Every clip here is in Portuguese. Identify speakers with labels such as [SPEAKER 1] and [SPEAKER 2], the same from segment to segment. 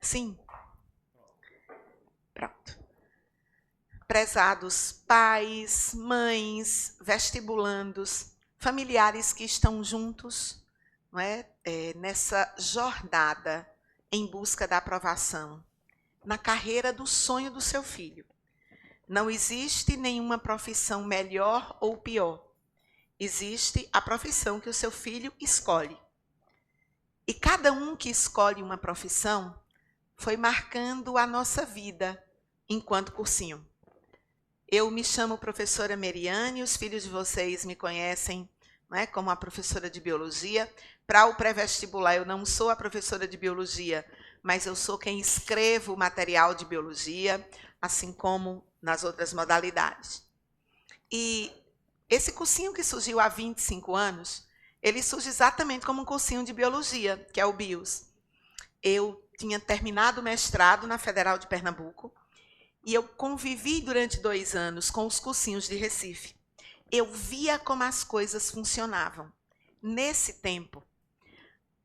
[SPEAKER 1] Sim. Pronto. Prezados pais, mães, vestibulandos, familiares que estão juntos, não é? Nessa jornada em busca da aprovação, na carreira do sonho do seu filho. Não existe nenhuma profissão melhor ou pior. Existe a profissão que o seu filho escolhe. E cada um que escolhe uma profissão foi marcando a nossa vida enquanto cursinho. Eu me chamo professora Meriane, os filhos de vocês me conhecem, não é, como a professora de biologia. Para o pré-vestibular, eu não sou a professora de biologia, mas eu sou quem escrevo o material de biologia, assim como nas outras modalidades. E esse cursinho que surgiu há 25 anos, ele surge exatamente como um cursinho de biologia, que é o BIOS. Eu tinha terminado o mestrado na Federal de Pernambuco, e eu convivi durante 2 anos com os cursinhos de Recife. Eu via como as coisas funcionavam. Nesse tempo,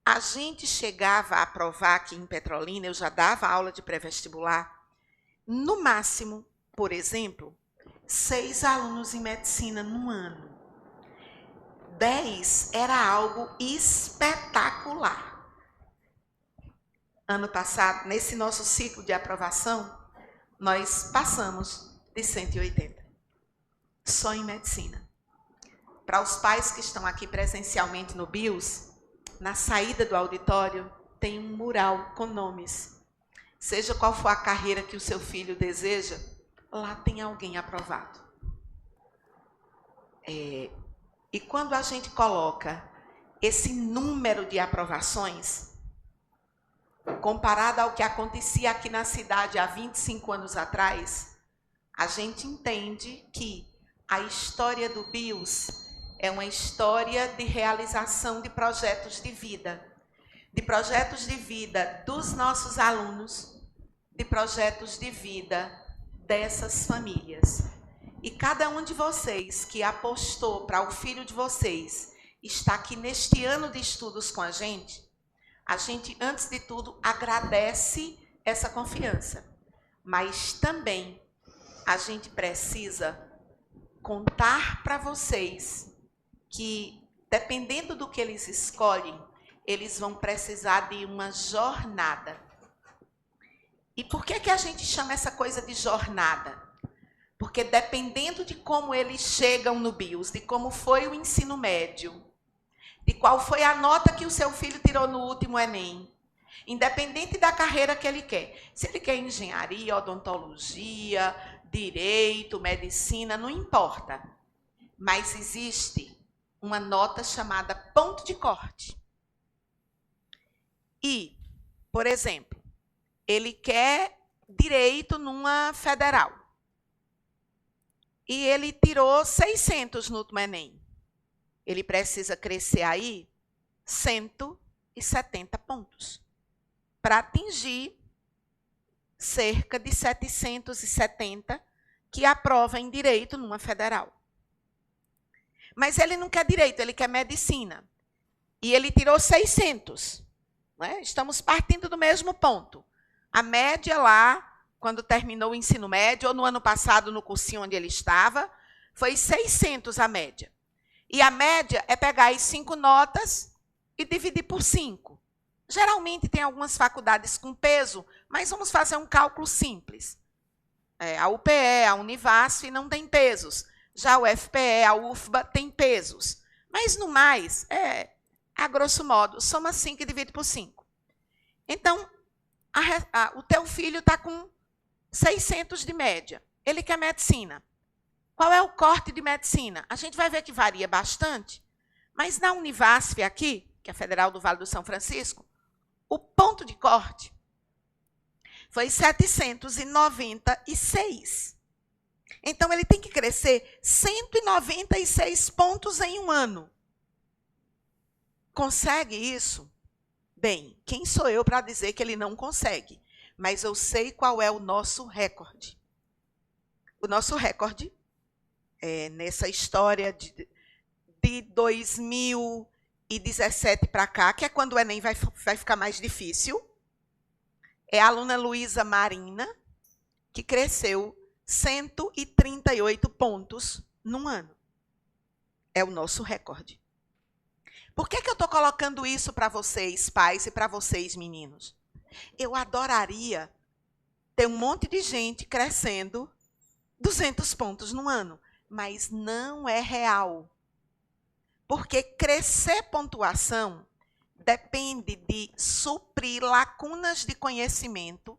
[SPEAKER 1] a gente chegava a aprovar aqui em Petrolina, eu já dava aula de pré-vestibular, no máximo, por exemplo, 6 alunos em medicina no ano. 10 era algo espetacular. Ano passado, nesse nosso ciclo de aprovação, nós passamos de 180, só em medicina. Para os pais que estão aqui presencialmente no BIOS, na saída do auditório tem um mural com nomes. Seja qual for a carreira que o seu filho deseja, lá tem alguém aprovado. E quando a gente coloca esse número de aprovações, comparado ao que acontecia aqui na cidade há 25 anos atrás, a gente entende que a história do BIOS é uma história de realização de projetos de vida dos nossos alunos, de projetos de vida dessas famílias. E cada um de vocês que apostou para o filho de vocês estar aqui neste ano de estudos com a gente, antes de tudo, agradece essa confiança. Mas também a gente precisa contar para vocês que, dependendo do que eles escolhem, eles vão precisar de uma jornada. E por que a gente chama essa coisa de jornada? Porque dependendo de como eles chegam no BIOS, de como foi o ensino médio, de qual foi a nota que o seu filho tirou no último Enem, independente da carreira que ele quer, se ele quer engenharia, odontologia, direito, medicina, não importa. Mas existe uma nota chamada ponto de corte. E, por exemplo, ele quer direito numa federal. E ele tirou 600 no último Enem. Ele precisa crescer aí 170 pontos para atingir cerca de 770 que aprova em direito numa federal. Mas ele não quer direito, ele quer medicina. E ele tirou 600. Não é? Estamos partindo do mesmo ponto. A média lá, quando terminou o ensino médio, ou no ano passado, no cursinho onde ele estava, foi 600 a média. E a média é pegar as 5 notas e dividir por 5. Geralmente tem algumas faculdades com peso, mas vamos fazer um cálculo simples. A UPE, a Univasf não tem pesos. Já o FPE, a UFBA tem pesos. Mas, no mais, a grosso modo, soma 5 e divide por 5. Então, o teu filho está com 600 de média. Ele quer medicina. Qual é o corte de medicina? A gente vai ver que varia bastante, mas na Univasf aqui, que é a Federal do Vale do São Francisco, o ponto de corte foi 796. Então, ele tem que crescer 196 pontos em um ano. Consegue isso? Bem, quem sou eu para dizer que ele não consegue? Mas eu sei qual é o nosso recorde. O nosso recorde, nessa história de 2017 para cá, que é quando o Enem vai ficar mais difícil, é a aluna Luísa Marina, que cresceu 138 pontos num ano. É o nosso recorde. Por que eu estou colocando isso para vocês, pais, e para vocês, meninos? Eu adoraria ter um monte de gente crescendo 200 pontos no ano, mas não é real. Porque crescer pontuação depende de suprir lacunas de conhecimento,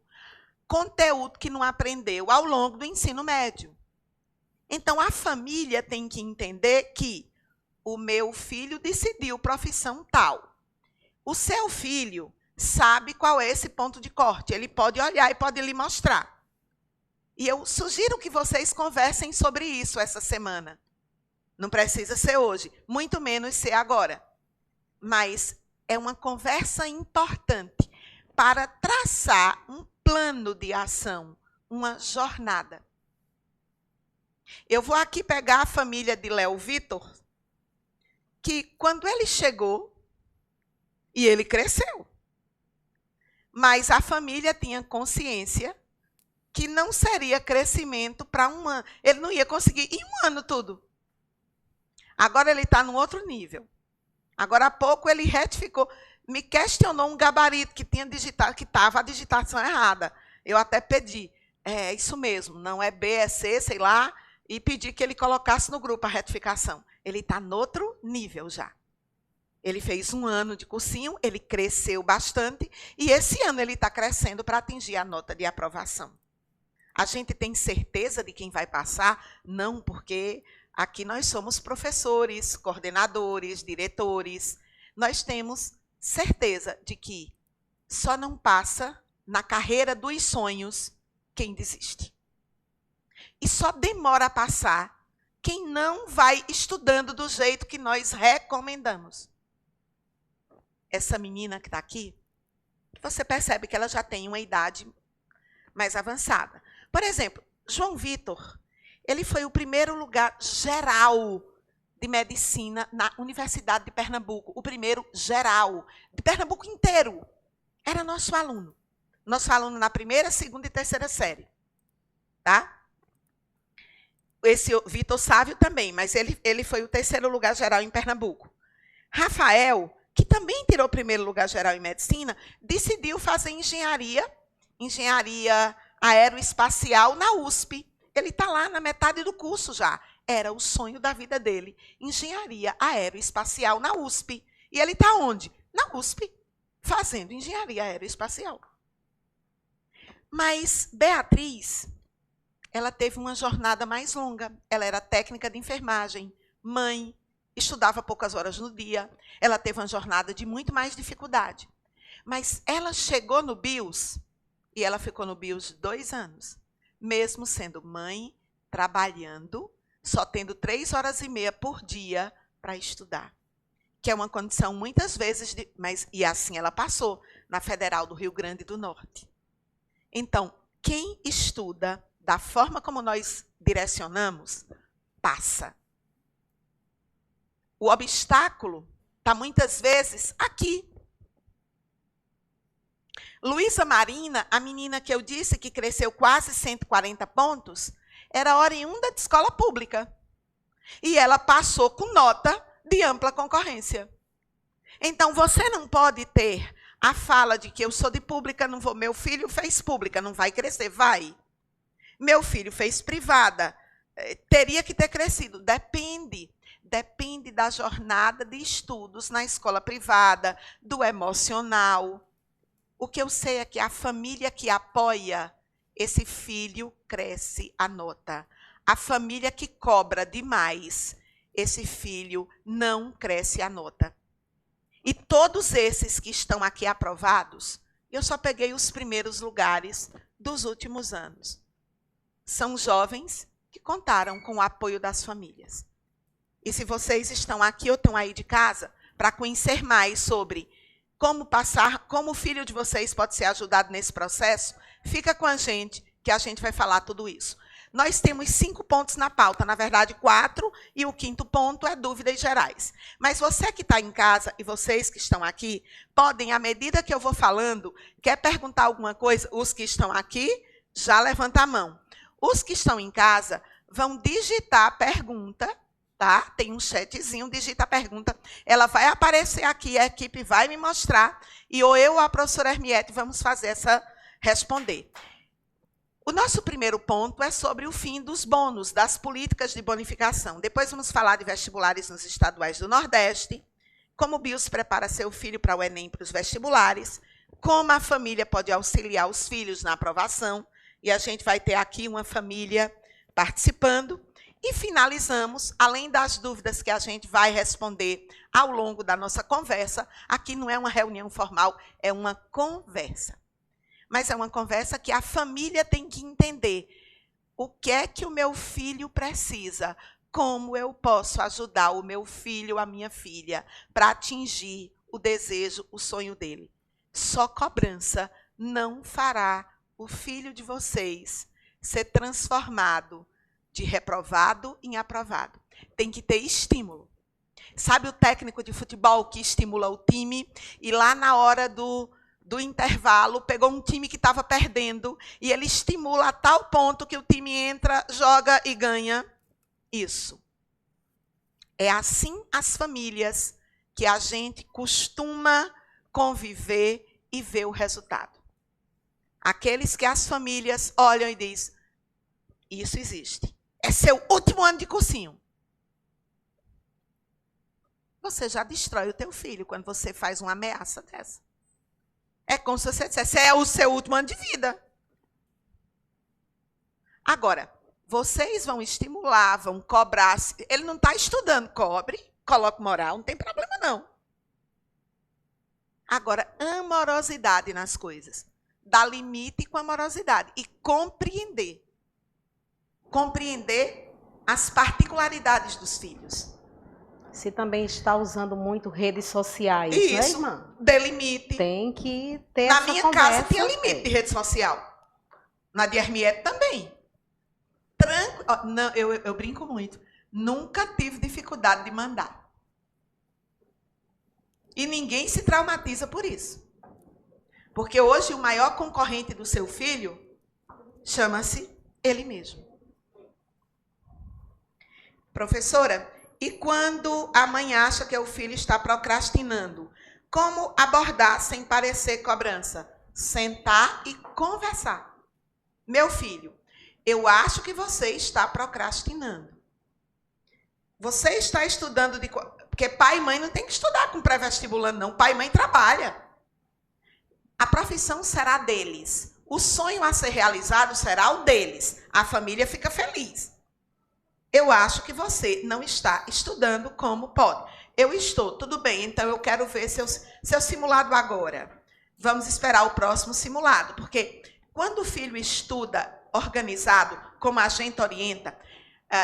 [SPEAKER 1] conteúdo que não aprendeu ao longo do ensino médio. Então, a família tem que entender que o meu filho decidiu profissão tal. O seu filho sabe qual é esse ponto de corte. Ele pode olhar e pode lhe mostrar. E eu sugiro que vocês conversem sobre isso essa semana. Não precisa ser hoje, muito menos ser agora. Mas é uma conversa importante para traçar um plano de ação, uma jornada. Eu vou aqui pegar a família de Léo Vitor, que quando ele chegou, e ele cresceu, mas a família tinha consciência que não seria crescimento para um ano. Ele não ia conseguir em um ano tudo. Agora ele está num outro nível. Agora há pouco ele retificou, me questionou um gabarito que tinha digitado, que estava a digitação errada. Eu até pedi, é isso mesmo, não é B, é C, sei lá, e pedi que ele colocasse no grupo a retificação. Ele está no outro nível já. Ele fez um ano de cursinho, ele cresceu bastante, e esse ano ele está crescendo para atingir a nota de aprovação. A gente tem certeza de quem vai passar? Não, porque aqui nós somos professores, coordenadores, diretores. Nós temos certeza de que só não passa na carreira dos sonhos quem desiste. E só demora a passar quem não vai estudando do jeito que nós recomendamos. Essa menina que está aqui, você percebe que ela já tem uma idade mais avançada. Por exemplo, João Vitor, ele foi o primeiro lugar geral de medicina na Universidade de Pernambuco. O primeiro geral, de Pernambuco inteiro. Era nosso aluno. Nosso aluno na primeira, segunda e terceira série. Tá? Esse Vitor Sávio também, mas ele foi o terceiro lugar geral em Pernambuco. Rafael, que também tirou o primeiro lugar geral em medicina, decidiu fazer engenharia aeroespacial na USP. Ele está lá na metade do curso já. Era o sonho da vida dele. Engenharia aeroespacial na USP. E ele está onde? Na USP, fazendo engenharia aeroespacial. Mas Beatriz, ela teve uma jornada mais longa. Ela era técnica de enfermagem, mãe, estudava poucas horas no dia. Ela teve uma jornada de muito mais dificuldade. Mas ela chegou no BIOS, e ela ficou no BIOS 2 anos. Mesmo sendo mãe, trabalhando, só tendo 3 horas e meia por dia para estudar. Que é uma condição muitas vezes, e assim ela passou, na Federal do Rio Grande do Norte. Então, quem estuda da forma como nós direcionamos, passa. O obstáculo está muitas vezes aqui. Luísa Marina, a menina que eu disse que cresceu quase 140 pontos, era oriunda de escola pública. E ela passou com nota de ampla concorrência. Então, você não pode ter a fala de que eu sou de pública, não vou. Meu filho fez pública, não vai crescer, vai. Meu filho fez privada, teria que ter crescido. Depende da jornada de estudos na escola privada, do emocional. O que eu sei é que a família que apoia esse filho cresce a nota. A família que cobra demais, esse filho não cresce a nota. E todos esses que estão aqui aprovados, eu só peguei os primeiros lugares dos últimos anos. São jovens que contaram com o apoio das famílias. E se vocês estão aqui ou estão aí de casa, para conhecer mais sobre como o filho de vocês pode ser ajudado nesse processo, fica com a gente, que a gente vai falar tudo isso. Nós temos 5 pontos na pauta, na verdade 4, e o 5º ponto é dúvidas gerais. Mas você que está em casa e vocês que estão aqui, podem, à medida que eu vou falando, quer perguntar alguma coisa, os que estão aqui, já levanta a mão. Os que estão em casa vão digitar a pergunta, tá? Tem um chatzinho, digita a pergunta, ela vai aparecer aqui, a equipe vai me mostrar, e ou eu ou a professora Hermiete vamos fazer responder. O nosso primeiro ponto é sobre o fim dos bônus, das políticas de bonificação. Depois vamos falar de vestibulares nos estaduais do Nordeste, como o BIOS prepara seu filho para o Enem para os vestibulares, como a família pode auxiliar os filhos na aprovação, e a gente vai ter aqui uma família participando. E finalizamos, além das dúvidas que a gente vai responder ao longo da nossa conversa, aqui não é uma reunião formal, é uma conversa. Mas é uma conversa que a família tem que entender o que é que o meu filho precisa, como eu posso ajudar o meu filho, a minha filha, para atingir o desejo, o sonho dele. Só cobrança não fará o filho de vocês ser transformado de reprovado em aprovado. Tem que ter estímulo. Sabe o técnico de futebol que estimula o time e lá na hora do intervalo, pegou um time que estava perdendo e ele estimula a tal ponto que o time entra, joga e ganha? Isso. É assim as famílias que a gente costuma conviver e ver o resultado. Aqueles que as famílias olham e dizem, isso existe. É seu último ano de cursinho. Você já destrói o teu filho quando você faz uma ameaça dessa. É como se você dissesse, é o seu último ano de vida. Agora, vocês vão estimular, vão cobrar. Ele não está estudando, cobre, coloque moral, não tem problema não. Agora, amorosidade nas coisas. Dar limite com amorosidade. E compreender. Compreender as particularidades dos filhos.
[SPEAKER 2] Você também está usando muito redes sociais,
[SPEAKER 1] isso,
[SPEAKER 2] né, irmã?
[SPEAKER 1] Dê limite.
[SPEAKER 2] Tem que ter
[SPEAKER 1] Na
[SPEAKER 2] essa
[SPEAKER 1] minha
[SPEAKER 2] conversa.
[SPEAKER 1] casa tinha limite de rede social. Na de Hermiete também. Não, eu brinco muito. Nunca tive dificuldade de mandar. E ninguém se traumatiza por isso. Porque hoje o maior concorrente do seu filho chama-se ele mesmo. Professora, e quando a mãe acha que o filho está procrastinando, como abordar sem parecer cobrança? Sentar e conversar. Meu filho, eu acho que você está procrastinando. Você está estudando de... Porque pai e mãe não tem que estudar com pré-vestibulando, não. Pai e mãe trabalham. A profissão será deles. O sonho a ser realizado será o deles. A família fica feliz. Eu acho que você não está estudando como pode. Eu estou, tudo bem, então eu quero ver seu simulado agora. Vamos esperar o próximo simulado, porque quando o filho estuda organizado, como a gente orienta,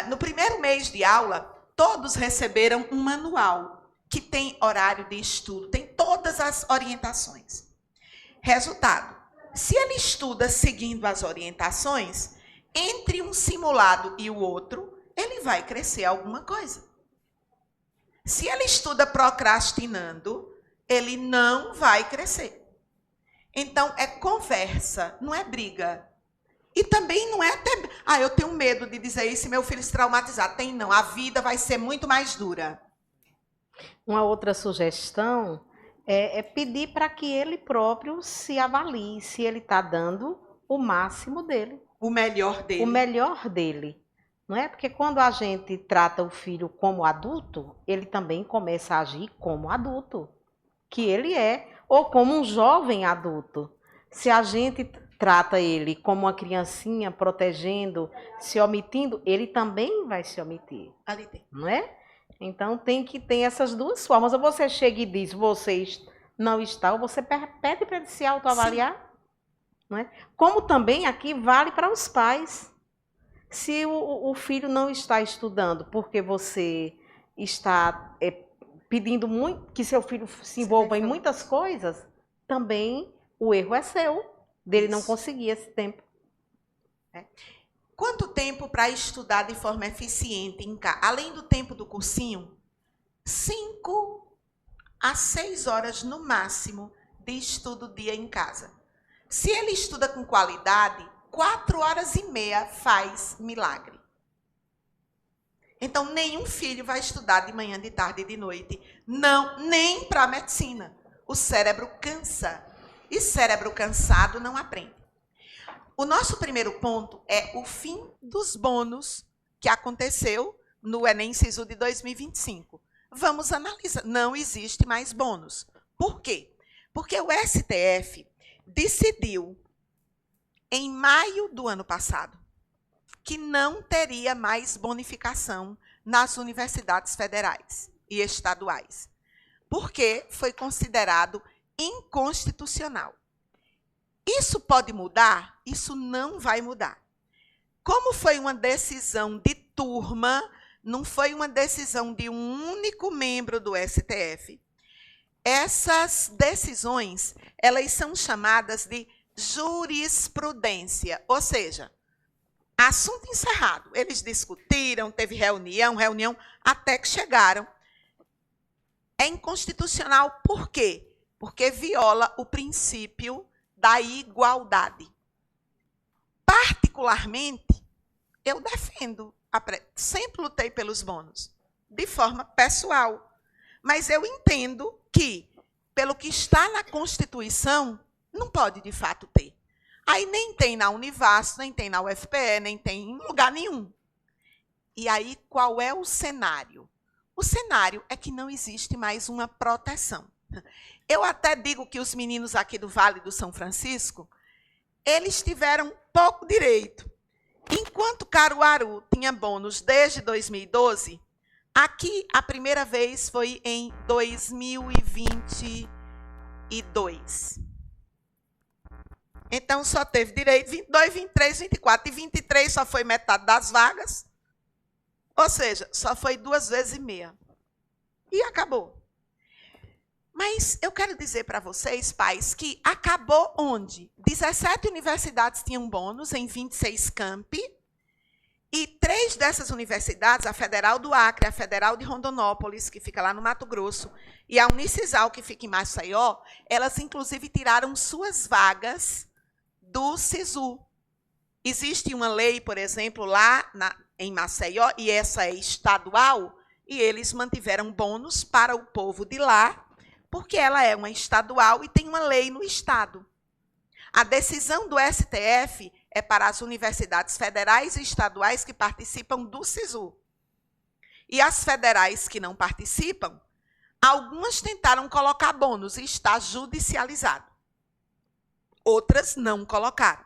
[SPEAKER 1] no primeiro mês de aula, todos receberam um manual que tem horário de estudo, tem todas as orientações. Resultado, se ele estuda seguindo as orientações, entre um simulado e o outro, ele vai crescer alguma coisa. Se ele estuda procrastinando, ele não vai crescer. Então, é conversa, não é briga. E também não é até... eu tenho medo de dizer isso e meu filho se traumatizar. Tem não, a vida vai ser muito mais dura.
[SPEAKER 2] Uma outra sugestão é pedir para que ele próprio se avalie, se ele está dando o máximo dele.
[SPEAKER 1] O melhor dele.
[SPEAKER 2] O melhor dele. Não é? Porque quando a gente trata o filho como adulto, ele também começa a agir como adulto, que ele é, ou como um jovem adulto. Se a gente trata ele como uma criancinha, protegendo, se omitindo, ele também vai se omitir.
[SPEAKER 1] Ali tem.
[SPEAKER 2] Não é? Então tem que ter essas duas formas. Ou você chega e diz, você não está, ou você pede para ele se autoavaliar. Não é? Como também aqui vale para os pais. Se o filho não está estudando porque você está pedindo muito que seu filho se envolva em muitas coisas, também o erro é seu, dele não conseguir esse tempo.
[SPEAKER 1] Quanto tempo para estudar de forma eficiente em casa? Além do tempo do cursinho, 5 a 6 horas no máximo de estudo dia em casa. Se ele estuda com qualidade, 4 horas e meia faz milagre. Então, nenhum filho vai estudar de manhã, de tarde e de noite. Não, nem para a medicina. O cérebro cansa. E cérebro cansado não aprende. O nosso primeiro ponto é o fim dos bônus que aconteceu no Enem Sisu de 2025. Vamos analisar. Não existe mais bônus. Por quê? Porque o STF decidiu, em maio do ano passado, que não teria mais bonificação nas universidades federais e estaduais, porque foi considerado inconstitucional. Isso pode mudar? Isso não vai mudar. Como foi uma decisão de turma, não foi uma decisão de um único membro do STF, essas decisões, elas são chamadas de jurisprudência, ou seja, assunto encerrado. Eles discutiram, teve reunião, até que chegaram. É inconstitucional por quê? Porque viola o princípio da igualdade. Particularmente, eu defendo, sempre lutei pelos bônus, de forma pessoal. Mas eu entendo que, pelo que está na Constituição, não pode de fato ter. Aí nem tem na Univasf, nem tem na UFPE, nem tem em lugar nenhum. E aí, qual é o cenário? O cenário é que não existe mais uma proteção. Eu até digo que os meninos aqui do Vale do São Francisco, eles tiveram pouco direito. Enquanto Caruaru tinha bônus desde 2012, aqui a primeira vez foi em 2022. Então, só teve direito 22, 23, 24. E 23 só foi metade das vagas. Ou seja, só foi 2 vezes e meia. E acabou. Mas eu quero dizer para vocês, pais, que acabou onde? 17 universidades tinham bônus em 26 campi. E 3 dessas universidades, a Federal do Acre, a Federal de Rondonópolis, que fica lá no Mato Grosso, e a Unicisal, que fica em Maceió, elas, inclusive, tiraram suas vagas do Sisu. Existe uma lei, por exemplo, lá em Maceió, e essa é estadual, e eles mantiveram bônus para o povo de lá, porque ela é uma estadual e tem uma lei no estado. A decisão do STF é para as universidades federais e estaduais que participam do Sisu. E as federais que não participam, algumas tentaram colocar bônus e está judicializado. Outras não colocaram.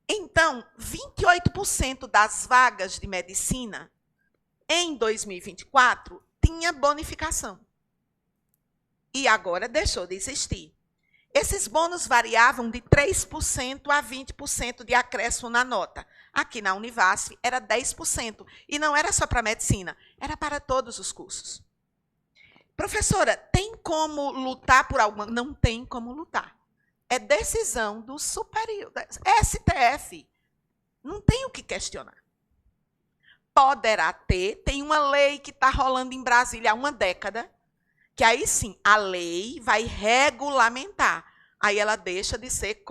[SPEAKER 1] Então, 28% das vagas de medicina em 2024 tinha bonificação. E agora deixou de existir. Esses bônus variavam de 3% a 20% de acréscimo na nota. Aqui na Univasf era 10%. E não era só para medicina, era para todos os cursos. Professora, tem como lutar por alguma? Não tem como lutar. É decisão do superior, STF. Não tem o que questionar. Poderá ter, tem uma lei que está rolando em Brasília há uma década, que aí sim, a lei vai regulamentar. Aí ela deixa de ser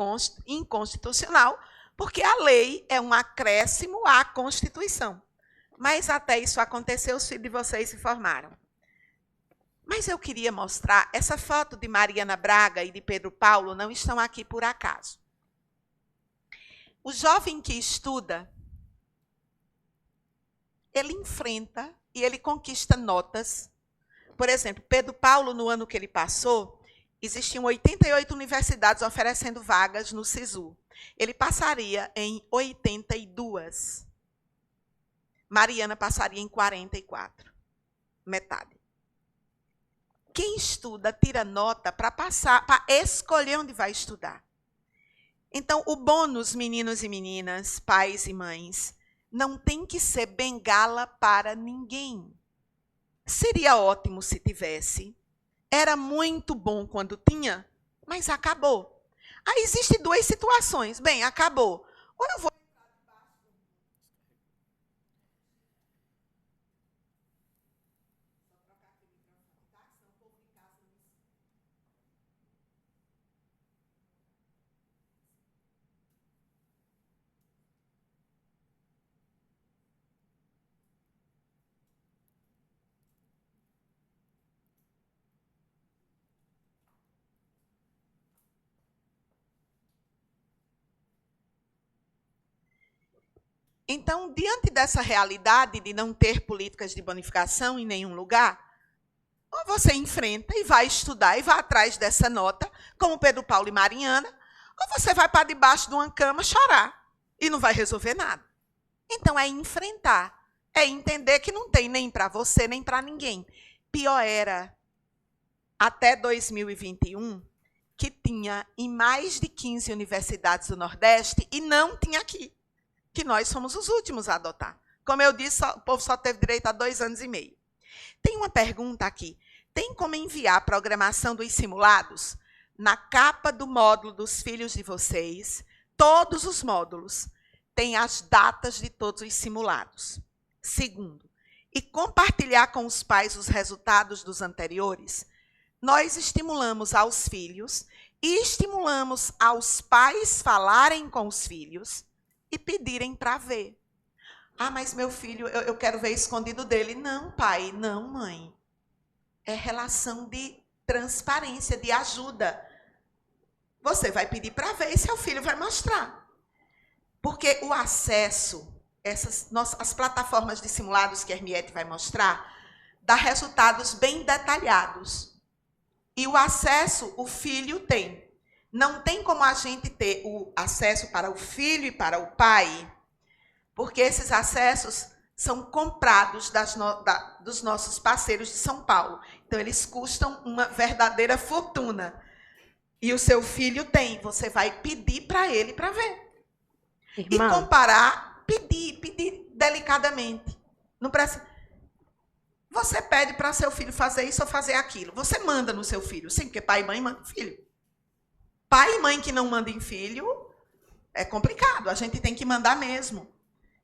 [SPEAKER 1] inconstitucional, porque a lei é um acréscimo à Constituição. Mas até isso acontecer, os filhos de vocês se formaram. Mas eu queria mostrar, essa foto de Mariana Braga e de Pedro Paulo não estão aqui por acaso. O jovem que estuda, ele enfrenta e ele conquista notas. Por exemplo, Pedro Paulo, no ano que ele passou, existiam 88 universidades oferecendo vagas no Sisu. Ele passaria em 82. Mariana passaria em 44. Metade. Quem estuda tira nota para passar, para escolher onde vai estudar. Então, o bônus, meninos e meninas, pais e mães, não tem que ser bengala para ninguém. Seria ótimo se tivesse. Era muito bom quando tinha, mas acabou. Aí existem 2 situações. Bem, acabou. Ou eu vou Então, diante dessa realidade de não ter políticas de bonificação em nenhum lugar, ou você enfrenta e vai estudar e vai atrás dessa nota, como Pedro Paulo e Mariana, ou você vai para debaixo de uma cama chorar e não vai resolver nada. Então, é enfrentar, é entender que não tem nem para você, nem para ninguém. Pior era, até 2021, que tinha em mais de 15 universidades do Nordeste e não tinha aqui, que nós fomos os últimos a adotar. Como eu disse, o povo só teve direito a 2 anos e meio. Tem uma pergunta aqui. Tem como enviar a programação dos simulados na capa do módulo dos filhos de vocês? Todos os módulos têm as datas de todos os simulados. Segundo, e compartilhar com os pais os resultados dos anteriores? Nós estimulamos aos filhos e estimulamos aos pais falarem com os filhos e pedirem para ver. Ah, mas meu filho, eu quero ver escondido dele. Não, pai, não, mãe. É relação de transparência, de ajuda. Você vai pedir para ver e seu filho vai mostrar. Porque o acesso, as plataformas de simulados que a Hermiete vai mostrar, dá resultados bem detalhados. E o acesso o filho tem. Não tem como a gente ter o acesso para o filho e para o pai, porque esses acessos são comprados dos nossos parceiros de São Paulo. Então, eles custam uma verdadeira fortuna. E o seu filho tem. Você vai pedir para ele para ver. Irmã. E comparar, pedir delicadamente. Não precisa... Você pede para seu filho fazer isso ou fazer aquilo. Você manda no seu filho. Sim, porque pai e mãe mandam em filho. Pai e mãe que não mandam em filho é complicado. A gente tem que mandar mesmo.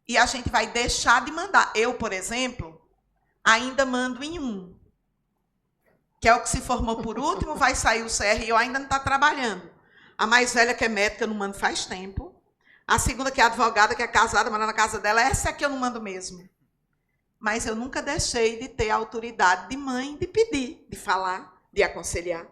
[SPEAKER 1] E a gente vai deixar de mandar. Eu, por exemplo, ainda mando em um. Que é o que se formou por último, vai sair o CR e eu ainda não está trabalhando. A mais velha, que é médica, eu não mando faz tempo. A segunda, que é advogada, que é casada, manda na casa dela, essa é que eu não mando mesmo. Mas eu nunca deixei de ter a autoridade de mãe de pedir, de falar, de aconselhar.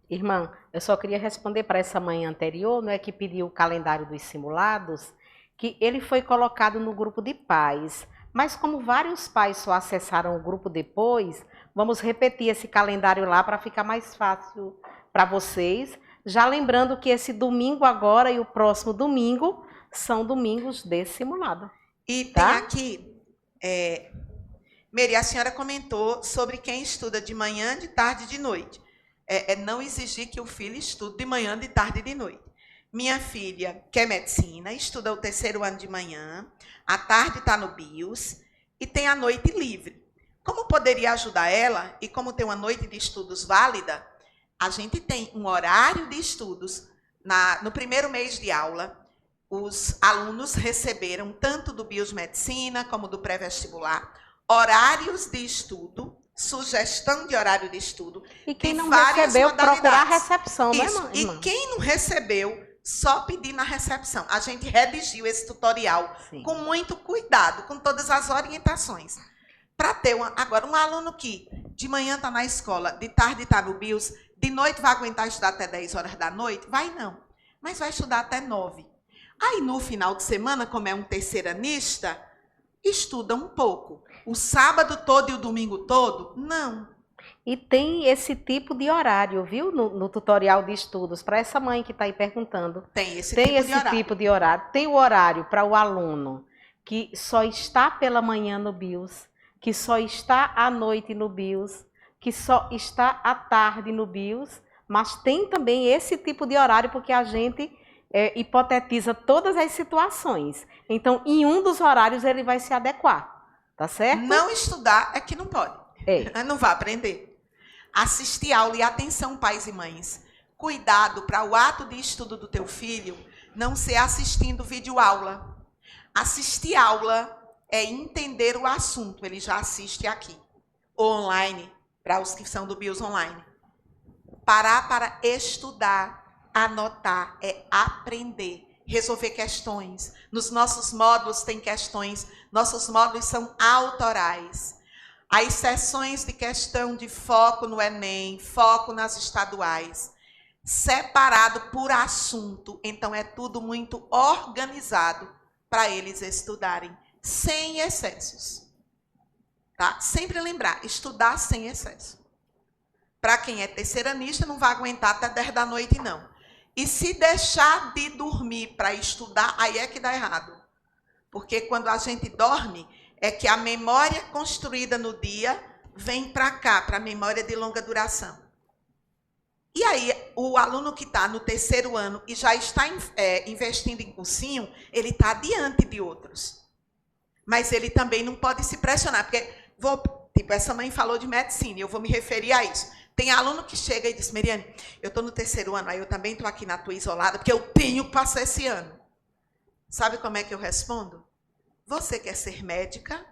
[SPEAKER 2] Irmã, eu só queria responder para essa mãe anterior, não é, que pediu o calendário dos simulados, que ele foi colocado no grupo de pais. Mas como vários pais só acessaram o grupo depois, vamos repetir esse calendário lá para ficar mais fácil para vocês. Já lembrando que esse domingo agora e o próximo domingo são domingos de simulado.
[SPEAKER 1] E tá? Tem aqui, Mary, a senhora comentou sobre quem estuda de manhã, de tarde e de noite. Não exigir que o filho estude de manhã, de tarde e de noite. Minha filha quer medicina, estuda o 3º ano de manhã, à tarde está no BIOS e tem a noite livre. Como poderia ajudar ela e como tem uma noite de estudos válida, a gente tem um horário de estudos. No primeiro mês de aula, os alunos receberam, tanto do BIOS Medicina como do pré-vestibular, horários de estudo, sugestão de horário de estudo.
[SPEAKER 2] E quem não recebeu, procurar a recepção, né, irmã?
[SPEAKER 1] E quem não recebeu, só pedir na recepção. A gente redigiu esse tutorial com muito cuidado, com todas as orientações. Para ter agora um aluno que de manhã está na escola, de tarde está no BIOS, de noite vai aguentar estudar até 10 horas da noite? Vai não, mas vai estudar até 9. Aí no final de semana, como é um terceiranista, estuda um pouco. O sábado todo e o domingo todo? Não.
[SPEAKER 2] E tem esse tipo de horário, viu? No tutorial de estudos, para essa mãe que está aí perguntando.
[SPEAKER 1] Tem esse
[SPEAKER 2] tipo de horário. Tem o horário para o aluno que só está pela manhã no BIOS, que só está à noite no BIOS, que só está à tarde no BIOS, mas tem também esse tipo de horário porque a gente hipotetiza todas as situações. Então, em um dos horários ele vai se adequar, tá certo?
[SPEAKER 1] Não estudar é que não pode. Não vai aprender. Assistir aula e atenção, pais e mães. Cuidado para o ato de estudo do teu filho não ser assistindo videoaula. Assistir aula é entender o assunto. Ele já assiste aqui. Online, para os que são do BIOS online. Parar para estudar, anotar, é aprender, resolver questões. Nos nossos módulos tem questões. Nossos módulos são autorais. As sessões de questão de foco no Enem, foco nas estaduais, separado por assunto. Então, é tudo muito organizado para eles estudarem sem excessos. Tá? Sempre lembrar, estudar sem excesso. Para quem é terceiranista, não vai aguentar até 10 da noite, não. E se deixar de dormir para estudar, aí é que dá errado. Porque quando a gente dorme, é que a memória construída no dia vem para cá, para a memória de longa duração. E aí, o aluno que está no terceiro ano e já está investindo em cursinho, ele está adiante de outros. Mas ele também não pode se pressionar, porque, tipo, essa mãe falou de medicina, e eu vou me referir a isso. Tem aluno que chega e diz, Meriane, eu estou no terceiro ano, aí eu também estou aqui na tua isolada, porque eu tenho que passar esse ano. Sabe como é que eu respondo? Você quer ser médica?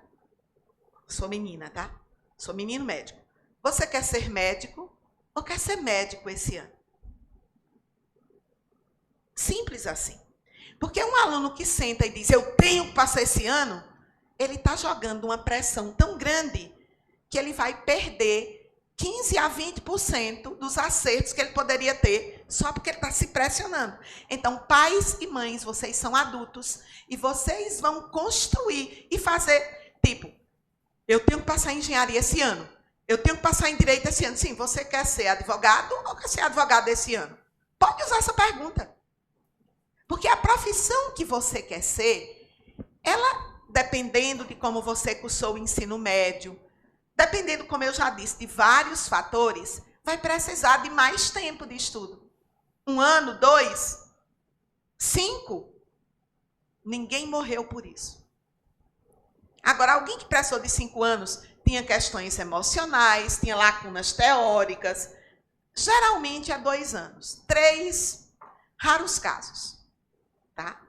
[SPEAKER 1] Sou menina, tá? Sou menino médico. Você quer ser médico ou quer ser médico esse ano? Simples assim. Porque um aluno que senta e diz, eu tenho que passar esse ano, ele está jogando uma pressão tão grande que ele vai perder 15 a 20% dos acertos que ele poderia ter só porque ele está se pressionando. Então, pais e mães, vocês são adultos e vocês vão construir e fazer, tipo, eu tenho que passar em engenharia esse ano, eu tenho que passar em direito esse ano. Sim, você quer ser advogado ou quer ser advogado esse ano? Pode usar essa pergunta. Porque a profissão que você quer ser, ela, dependendo de como você cursou o ensino médio, dependendo, como eu já disse, de vários fatores, vai precisar de mais tempo de estudo. 1 ano, 2, 5. Ninguém morreu por isso. Agora, alguém que precisou de 5 anos tinha questões emocionais, tinha lacunas teóricas. Geralmente é 2 anos. 3, raros casos. Tá?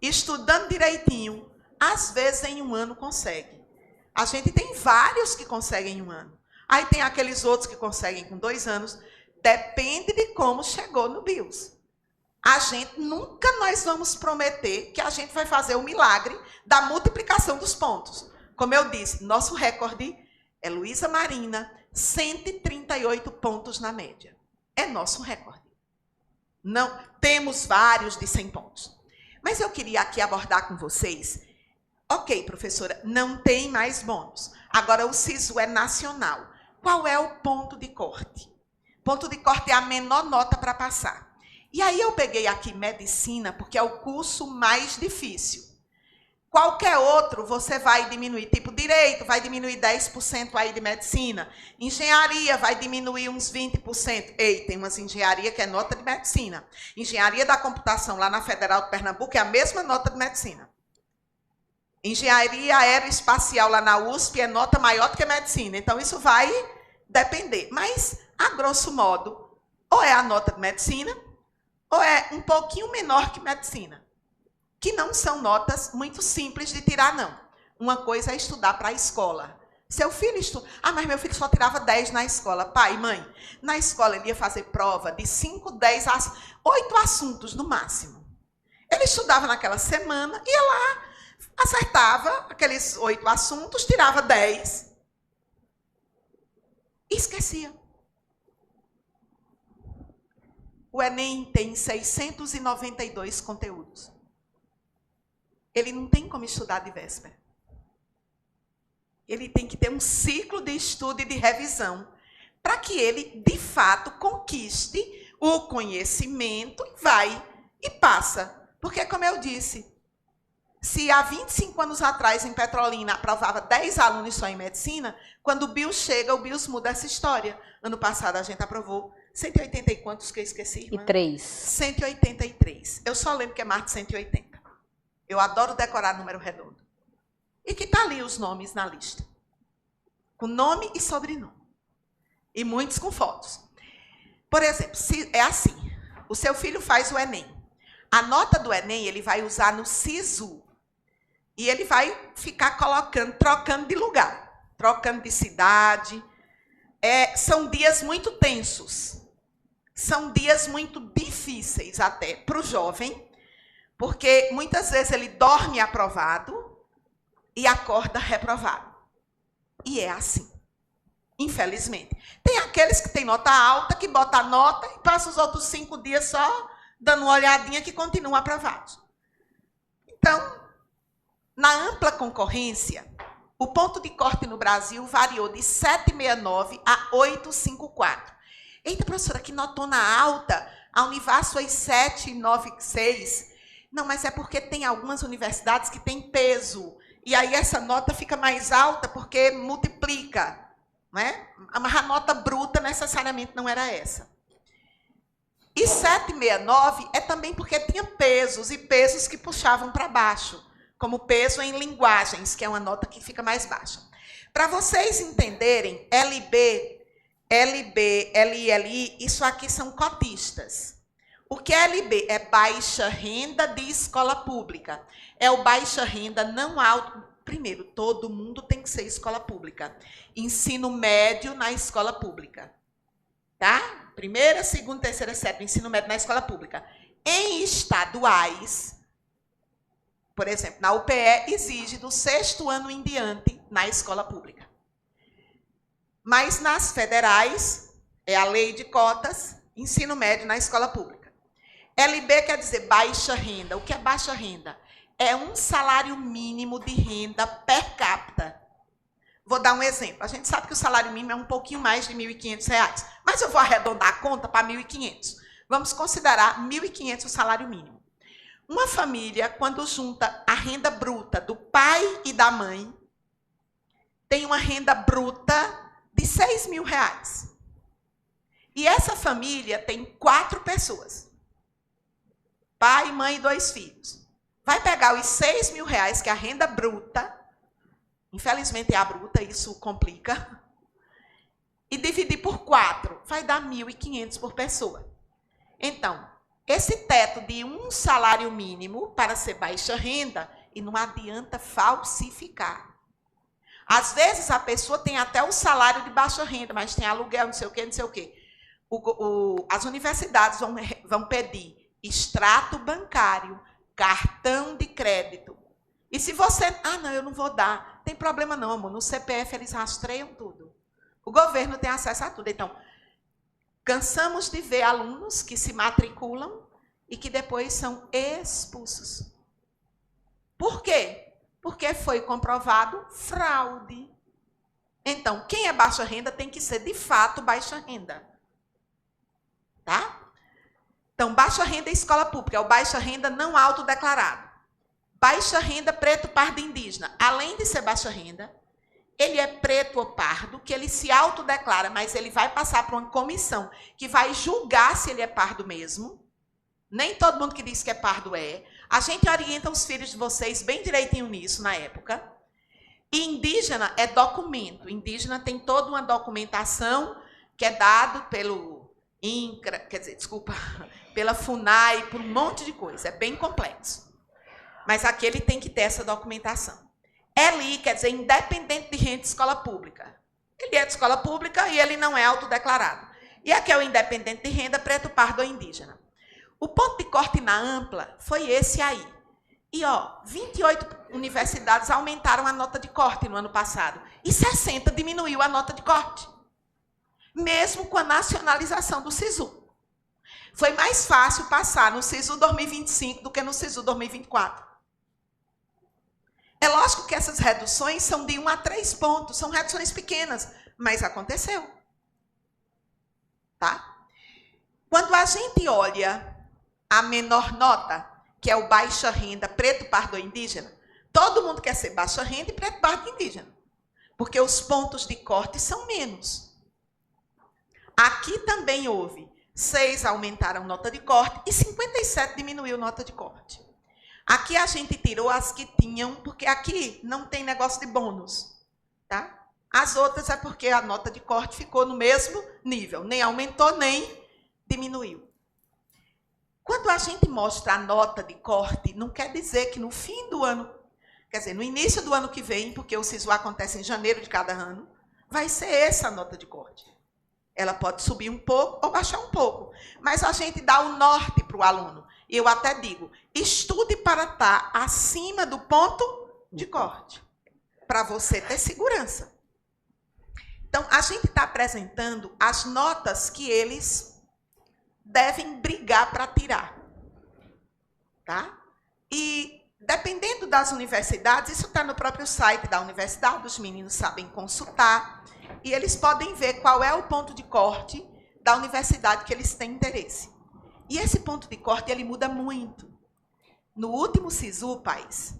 [SPEAKER 1] Estudando direitinho, às vezes em 1 ano consegue. A gente tem vários que conseguem em 1 ano. Aí tem aqueles outros que conseguem com 2 anos. Depende de como chegou no BIOS. A gente nunca nós vamos prometer que a gente vai fazer o milagre da multiplicação dos pontos. Como eu disse, nosso recorde é Luísa Marina, 138 pontos na média. É nosso recorde. Não, temos vários de 100 pontos. Mas eu queria aqui abordar com vocês. Ok, professora, não tem mais bônus. Agora, o SISU é nacional. Qual é o ponto de corte? Ponto de corte é a menor nota para passar. E aí eu peguei aqui medicina, porque é o curso mais difícil. Qualquer outro você vai diminuir, tipo direito, vai diminuir 10% aí de medicina. Engenharia vai diminuir uns 20%. Ei, tem umas engenharia que é nota de medicina. Engenharia da computação lá na Federal de Pernambuco é a mesma nota de medicina. Engenharia aeroespacial lá na USP é nota maior do que medicina. Então, isso vai depender. Mas, a grosso modo, ou é a nota de medicina, ou é um pouquinho menor que medicina. Que não são notas muito simples de tirar, não. Uma coisa é estudar para a escola. Seu filho estuda... Ah, mas meu filho só tirava 10 na escola. Pai, mãe, na escola ele ia fazer prova de 5, 10, 8 assuntos no máximo. Ele estudava naquela semana, ia lá, acertava aqueles 8 assuntos, tirava 10 e esquecia. O Enem tem 692 conteúdos. Ele não tem como estudar de véspera. Ele tem que ter um ciclo de estudo e de revisão para que ele, de fato, conquiste o conhecimento e vai e passa. Porque, como eu disse, se há 25 anos atrás, em Petrolina, aprovava 10 alunos só em medicina, quando o BIOS chega, o BIOS muda essa história. Ano passado, a gente aprovou 180 e quantos que eu esqueci, irmã?
[SPEAKER 2] 3.
[SPEAKER 1] 183. Eu só lembro que é mais de 180. Eu adoro decorar número redondo. E que está ali os nomes na lista. Com nome e sobrenome. E muitos com fotos. Por exemplo, se é assim, o seu filho faz o Enem. A nota do Enem ele vai usar no SISU. E ele vai ficar colocando, trocando de lugar. Trocando de cidade. São dias muito tensos. São dias muito difíceis até para o jovem. Porque muitas vezes ele dorme aprovado e acorda reprovado. E é assim, infelizmente. Tem aqueles que têm nota alta, que botam a nota e passam os outros 5 dias só dando uma olhadinha que continuam aprovados. Então, Na ampla concorrência, o ponto de corte no Brasil variou de 7,69 a 8,54. Eita, professora, que notona alta. A Univasso foi 7,96. Não, mas é porque tem algumas universidades que têm peso. E aí essa nota fica mais alta porque multiplica. Não é? Mas a nota bruta necessariamente não era essa. E 7,69 é também porque tinha pesos, e pesos que puxavam para baixo, como peso em linguagens, que é uma nota que fica mais baixa. Para vocês entenderem, LB, LI, isso aqui são cotistas. O que é LB? É baixa renda de escola pública. É o baixa renda não alto. Primeiro, todo mundo tem que ser escola pública. Ensino médio na escola pública. Tá? Primeira, segunda, terceira, sétima, ensino médio na escola pública. Em estaduais, por exemplo, na UPE, exige do 6º ano em diante na escola pública. Mas nas federais, é a lei de cotas, ensino médio na escola pública. LB quer dizer baixa renda. O que é baixa renda? É um salário mínimo de renda per capita. Vou dar um exemplo. A gente sabe que o salário mínimo é um pouquinho mais de R$ 1.500, mas eu vou arredondar a conta para 1.500. Vamos considerar 1.500 o salário mínimo. Uma família, quando junta a renda bruta do pai e da mãe, tem uma renda bruta de R$ 6.000. E essa família tem 4 pessoas. Pai, mãe e 2 filhos. Vai pegar os R$ 6.000, que é a renda bruta, infelizmente é a bruta, isso complica, e dividir por 4, vai dar 1.500 por pessoa. Então, esse teto de um salário mínimo para ser baixa renda, e não adianta falsificar. Às vezes a pessoa tem até o salário de baixa renda, mas tem aluguel, não sei o quê, não sei o quê. As universidades vão pedir extrato bancário, cartão de crédito. E se você... não, eu não vou dar. Tem problema não, amor. No CPF eles rastreiam tudo. O governo tem acesso a tudo. Então, cansamos de ver alunos que se matriculam e que depois são expulsos. Por quê? Porque foi comprovado fraude. Então, quem é baixa renda tem que ser, de fato, baixa renda. Tá? Então, baixa renda é escola pública, é o baixa renda não autodeclarado. Baixa renda preto, pardo e indígena. Além de ser baixa renda, ele é preto ou pardo, que ele se autodeclara, mas ele vai passar por uma comissão que vai julgar se ele é pardo mesmo. Nem todo mundo que diz que é pardo é. A gente orienta os filhos de vocês bem direitinho nisso na época. E indígena é documento. Indígena tem toda uma documentação que é dado pelo INCRA, quer dizer, desculpa, pela FUNAI, por um monte de coisa. É bem complexo. Mas aqui ele tem que ter essa documentação. LI quer dizer independente de renda de escola pública. Ele é de escola pública e ele não é autodeclarado. E aqui é o independente de renda preto, pardo ou indígena. O ponto de corte na ampla foi esse aí. E, 28 universidades aumentaram a nota de corte no ano passado. E 60 diminuiu a nota de corte. Mesmo com a nacionalização do SISU. Foi mais fácil passar no SISU 2025 do que no SISU 2024. É lógico que essas reduções são de 1 a 3 pontos, são reduções pequenas, mas aconteceu. Tá? Quando a gente olha a menor nota, que é o baixa renda, preto, pardo ou indígena, todo mundo quer ser baixa renda e preto, pardo e indígena, porque os pontos de corte são menos. Aqui também houve 6 aumentaram nota de corte e 57 diminuiu nota de corte. Aqui a gente tirou as que tinham, porque aqui não tem negócio de bônus, tá? As outras é porque a nota de corte ficou no mesmo nível, nem aumentou, nem diminuiu. Quando a gente mostra a nota de corte, não quer dizer que no fim do ano, quer dizer, no início do ano que vem, porque o SISU acontece em janeiro de cada ano, vai ser essa a nota de corte. Ela pode subir um pouco ou baixar um pouco, mas a gente dá o norte para o aluno. E eu até digo, estude para estar acima do ponto de corte, para você ter segurança. Então, a gente está apresentando as notas que eles devem brigar para tirar. Tá? E dependendo das universidades, isso está no próprio site da universidade, os meninos sabem consultar, e eles podem ver qual é o ponto de corte da universidade que eles têm interesse. E esse ponto de corte, ele muda muito. No último SISU, país,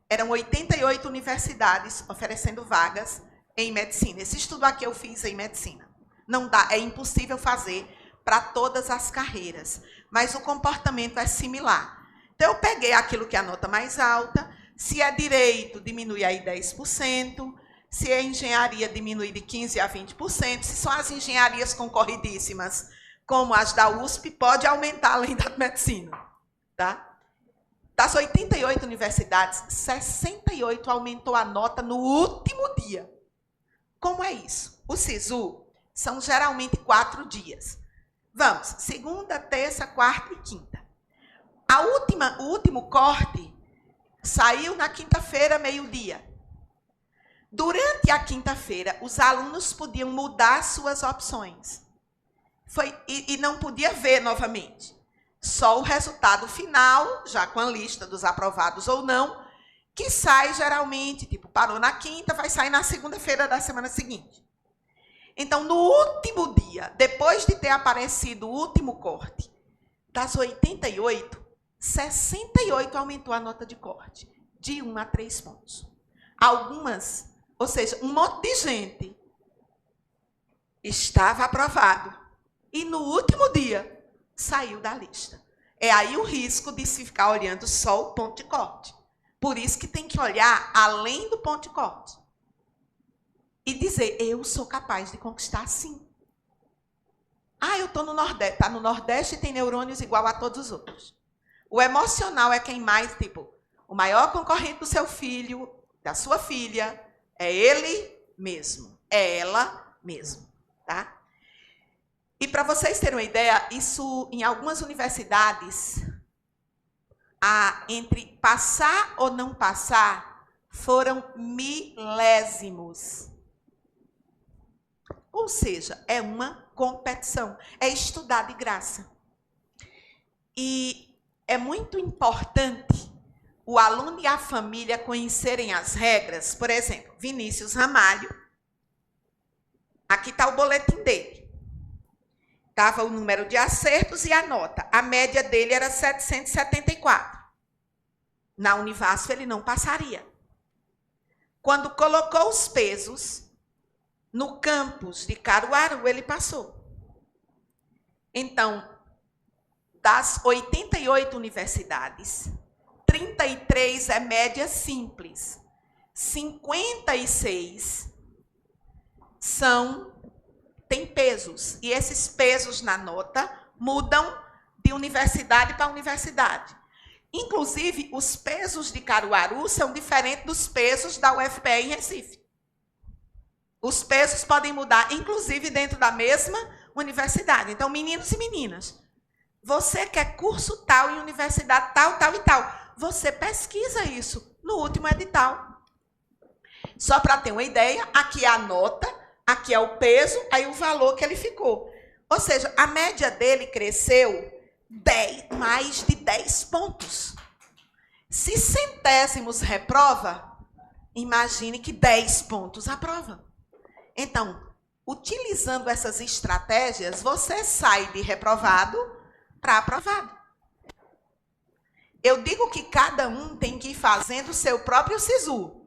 [SPEAKER 1] eram 88 universidades oferecendo vagas em medicina. Esse estudo aqui eu fiz em medicina. Não dá, é impossível fazer para todas as carreiras, mas o comportamento é similar. Então, eu peguei aquilo que é a nota mais alta, se é direito, diminui aí 10%, se é engenharia, diminui de 15% a 20%, se são as engenharias concorridíssimas, como as da USP, pode aumentar além da medicina. Tá? Das 88 universidades, 68 aumentou a nota no último dia. Como é isso? O SISU são geralmente 4 dias. Vamos, segunda, terça, quarta e quinta. O último corte saiu na quinta-feira, meio-dia. Durante a quinta-feira, os alunos podiam mudar suas opções. E não podia ver novamente. Só o resultado final, já com a lista dos aprovados ou não, que sai geralmente, tipo, parou na quinta, vai sair na segunda-feira da semana seguinte. Então, no último dia, depois de ter aparecido o último corte, das 88, 68 aumentou a nota de corte, de 1 a 3 pontos. Algumas, ou seja, um monte de gente estava aprovado. E no último dia, saiu da lista. É aí o risco de se ficar olhando só o ponto de corte. Por isso que tem que olhar além do ponto de corte. E dizer, eu sou capaz de conquistar sim. Ah, eu estou no Nordeste. Está no Nordeste e tem neurônios igual a todos os outros. O emocional é quem mais, tipo, o maior concorrente do seu filho, da sua filha, é ele mesmo. É ela mesmo, tá? E para vocês terem uma ideia, isso em algumas universidades, entre passar ou não passar, foram milésimos. Ou seja, é uma competição, é estudar de graça. E é muito importante o aluno e a família conhecerem as regras. Por exemplo, Vinícius Ramalho, aqui está o boletim dele. Estava o número de acertos e a nota. A média dele era 774. Na Univasf ele não passaria. Quando colocou os pesos, no campus de Caruaru, ele passou. Então, das 88 universidades, 33 é média simples. 56 têm pesos. E esses pesos na nota mudam de universidade para universidade. Inclusive, os pesos de Caruaru são diferentes dos pesos da UFPE em Recife. Os pesos podem mudar, inclusive, dentro da mesma universidade. Então, meninos e meninas, você quer curso tal em universidade tal, tal e tal. Você pesquisa isso no último edital. Só para ter uma ideia, aqui é a nota, aqui é o peso, aí o valor que ele ficou. Ou seja, a média dele cresceu mais de 10 pontos. Se centésimos reprova, imagine que 10 pontos aprova. Então, utilizando essas estratégias, você sai de reprovado para aprovado. Eu digo que cada um tem que ir fazendo o seu próprio SISU.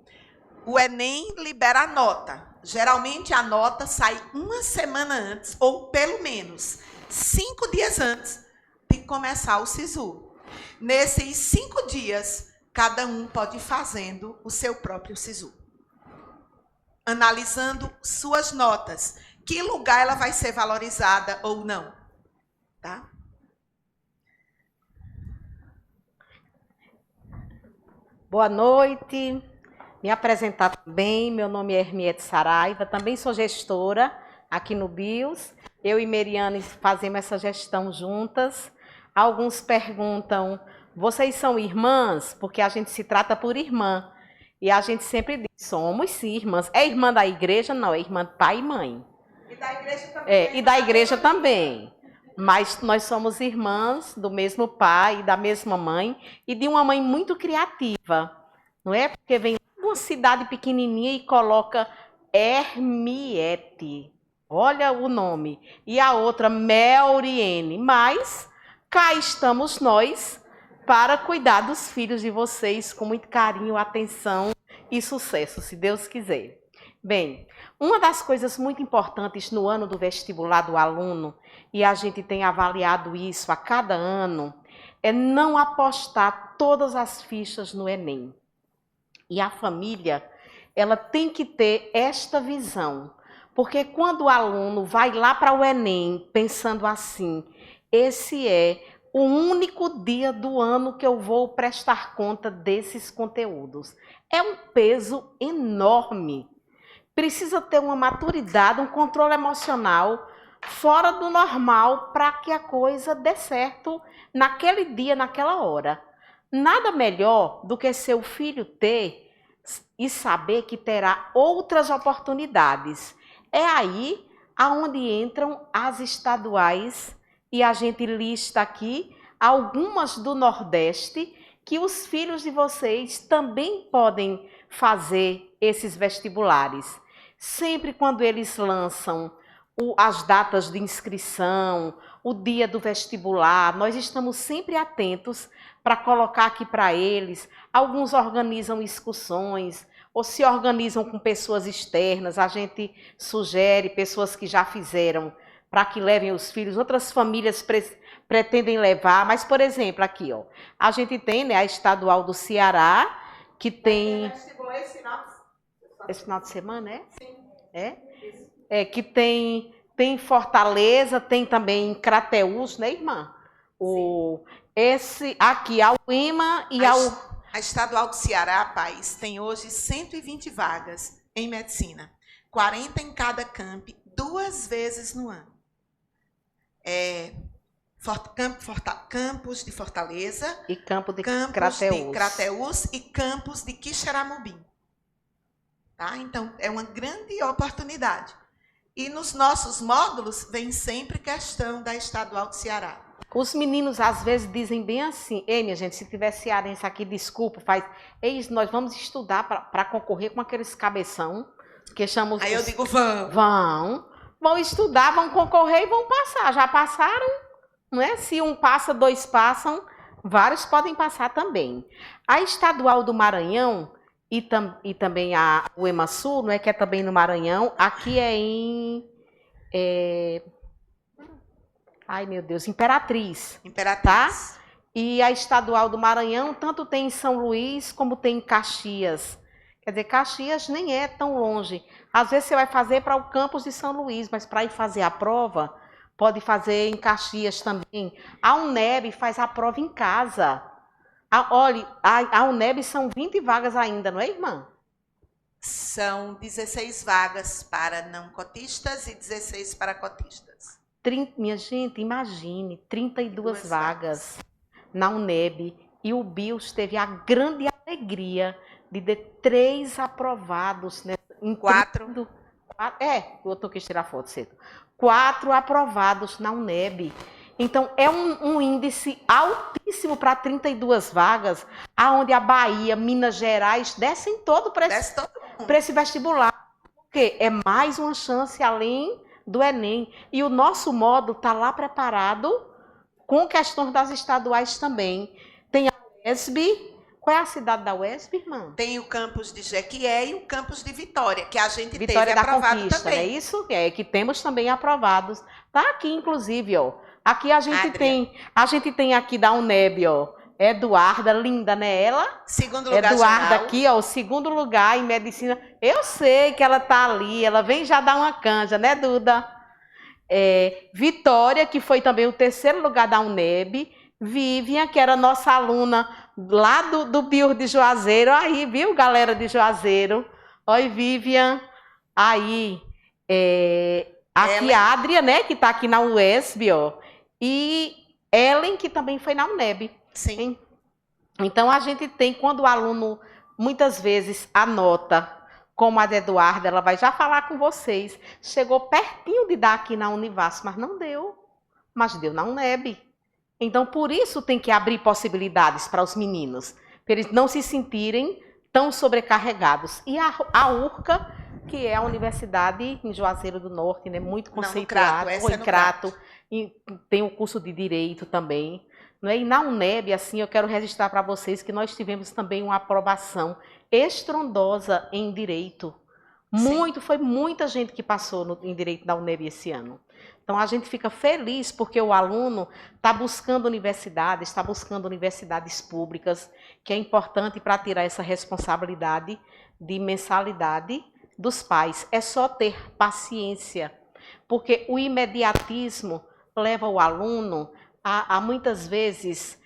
[SPEAKER 1] O Enem libera a nota. Geralmente, a nota sai uma semana antes, ou pelo menos 5 dias antes de começar o SISU. Nesses 5 dias, cada um pode ir fazendo o seu próprio SISU. Analisando suas notas. Que lugar ela vai ser valorizada ou não. Tá?
[SPEAKER 2] Boa noite. Me apresentar também. Meu nome é Hermiete Saraiva. Também sou gestora aqui no BIOS. Eu e Meriane fazemos essa gestão juntas. Alguns perguntam, vocês são irmãs? Porque a gente se trata por irmã. E a gente sempre diz, somos sim irmãs. É irmã da igreja? Não, é irmã de pai e mãe.
[SPEAKER 1] E da igreja também.
[SPEAKER 2] E da igreja também. Mas nós somos irmãs do mesmo pai, da mesma mãe, e de uma mãe muito criativa, não é? Porque vem de uma cidade pequenininha e coloca Hermiete, olha o nome, e a outra Melriene, mas cá estamos nós para cuidar dos filhos de vocês com muito carinho, atenção e sucesso, se Deus quiser. Bem, uma das coisas muito importantes no ano do vestibular do aluno, e a gente tem avaliado isso a cada ano, é não apostar todas as fichas no Enem. E a família, ela tem que ter esta visão, porque quando o aluno vai lá para o Enem pensando assim, esse é o único dia do ano que eu vou prestar conta desses conteúdos. É um peso enorme. Precisa ter uma maturidade, um controle emocional fora do normal para que a coisa dê certo naquele dia, naquela hora. Nada melhor do que seu filho ter e saber que terá outras oportunidades. É aí aonde entram as estaduais, e a gente lista aqui algumas do Nordeste que os filhos de vocês também podem fazer esses vestibulares. Sempre quando eles lançam as datas de inscrição, o dia do vestibular, nós estamos sempre atentos para colocar aqui para eles. Alguns organizam excursões ou se organizam com pessoas externas. A gente sugere pessoas que já fizeram para que levem os filhos. Outras famílias pretendem levar, mas, por exemplo, aqui, ó, a gente tem, né, a Estadual do Ceará, que tem... Esse final de semana, é? Sim. É, que tem em Fortaleza, tem também em Crateús, né, irmã? Esse aqui, a UEMA e
[SPEAKER 1] a Estadual do Ceará, Paz, tem hoje 120 vagas em medicina. 40 em cada camp, 2 vezes no ano. Campos de Fortaleza,
[SPEAKER 2] e Campos de
[SPEAKER 1] Crateús e Campos de Quixeramobim. Tá? Então, é uma grande oportunidade. E nos nossos módulos vem sempre questão da Estadual do Ceará.
[SPEAKER 2] Os meninos às vezes dizem bem assim, ei, minha gente, se tiver cearense aqui, desculpa, nós vamos estudar para concorrer com aqueles cabeção, que chamam...
[SPEAKER 1] Aí eu digo,
[SPEAKER 2] vão estudar, vão concorrer e vão passar. Já passaram, não é? Se um passa, 2 passam, vários podem passar também. A Estadual do Maranhão e também a UEMA Sul, não é, que é também no Maranhão, aqui é em... Ai, meu Deus, Imperatriz. Tá? E a Estadual do Maranhão, tanto tem em São Luís, como tem em Caxias. Quer dizer, Caxias nem é tão longe. Às vezes você vai fazer para o campus de São Luís, mas para ir fazer a prova, pode fazer em Caxias também. A UNEB faz a prova em casa. Olha, a UNEB são 20 vagas ainda, não é, irmã?
[SPEAKER 1] São 16 vagas para não cotistas e 16 para cotistas.
[SPEAKER 2] Minha gente, imagine, 32 vagas na UNEB. E o BIOS teve a grande alegria de ter 3 aprovados. Né, em
[SPEAKER 1] 4.
[SPEAKER 2] Eu quis tirar foto cedo. 4 aprovados na UNEB. Então, é um índice altíssimo para 32 vagas, aonde a Bahia, Minas Gerais, descem todo para esse vestibular. Porque é mais uma chance além do Enem. E o nosso módulo está lá preparado com questões das estaduais também. Tem a UESB. Qual é a cidade da UESB, irmã?
[SPEAKER 1] Tem o campus de Jequié e o campus de Vitória, que a gente
[SPEAKER 2] Vitória
[SPEAKER 1] teve aprovado
[SPEAKER 2] Conquista,
[SPEAKER 1] também.
[SPEAKER 2] É isso? Que temos também aprovados. Está aqui, inclusive, ó. Aqui a gente tem aqui da UNEB, ó, Eduarda, linda, né? Ela?
[SPEAKER 1] Segundo lugar
[SPEAKER 2] Eduarda
[SPEAKER 1] geral.
[SPEAKER 2] Aqui, ó, o 2º lugar em medicina. Eu sei que ela tá ali, ela vem já dar uma canja, né, Duda? Vitória, que foi também o 3º lugar da UNEB. Vivian, que era nossa aluna lá do BIOS de Juazeiro. Aí, viu, galera de Juazeiro? Oi, Vivian. Aí, aqui a Adria, né, que tá aqui na UESB, ó. E Ellen, que também foi na UNEB.
[SPEAKER 1] Sim.
[SPEAKER 2] Então, a gente tem, quando o aluno, muitas vezes, anota, como a de Eduarda, ela vai já falar com vocês, chegou pertinho de dar aqui na Univasf, mas não deu. mas deu na UNEB. Então, por isso tem que abrir possibilidades para os meninos, para eles não se sentirem tão sobrecarregados. E a URCA, que é a Universidade em Juazeiro do Norte, né, muito conceituada,
[SPEAKER 1] no Crato.
[SPEAKER 2] E tem o curso de Direito também. Não é? E na UNEB, assim, eu quero registrar para vocês que nós tivemos também uma aprovação estrondosa em Direito. Foi muita gente que passou em Direito da UNEB esse ano. Então, a gente fica feliz porque o aluno está buscando universidades públicas, que é importante para tirar essa responsabilidade de mensalidade dos pais. É só ter paciência, porque o imediatismo leva o aluno a muitas vezes,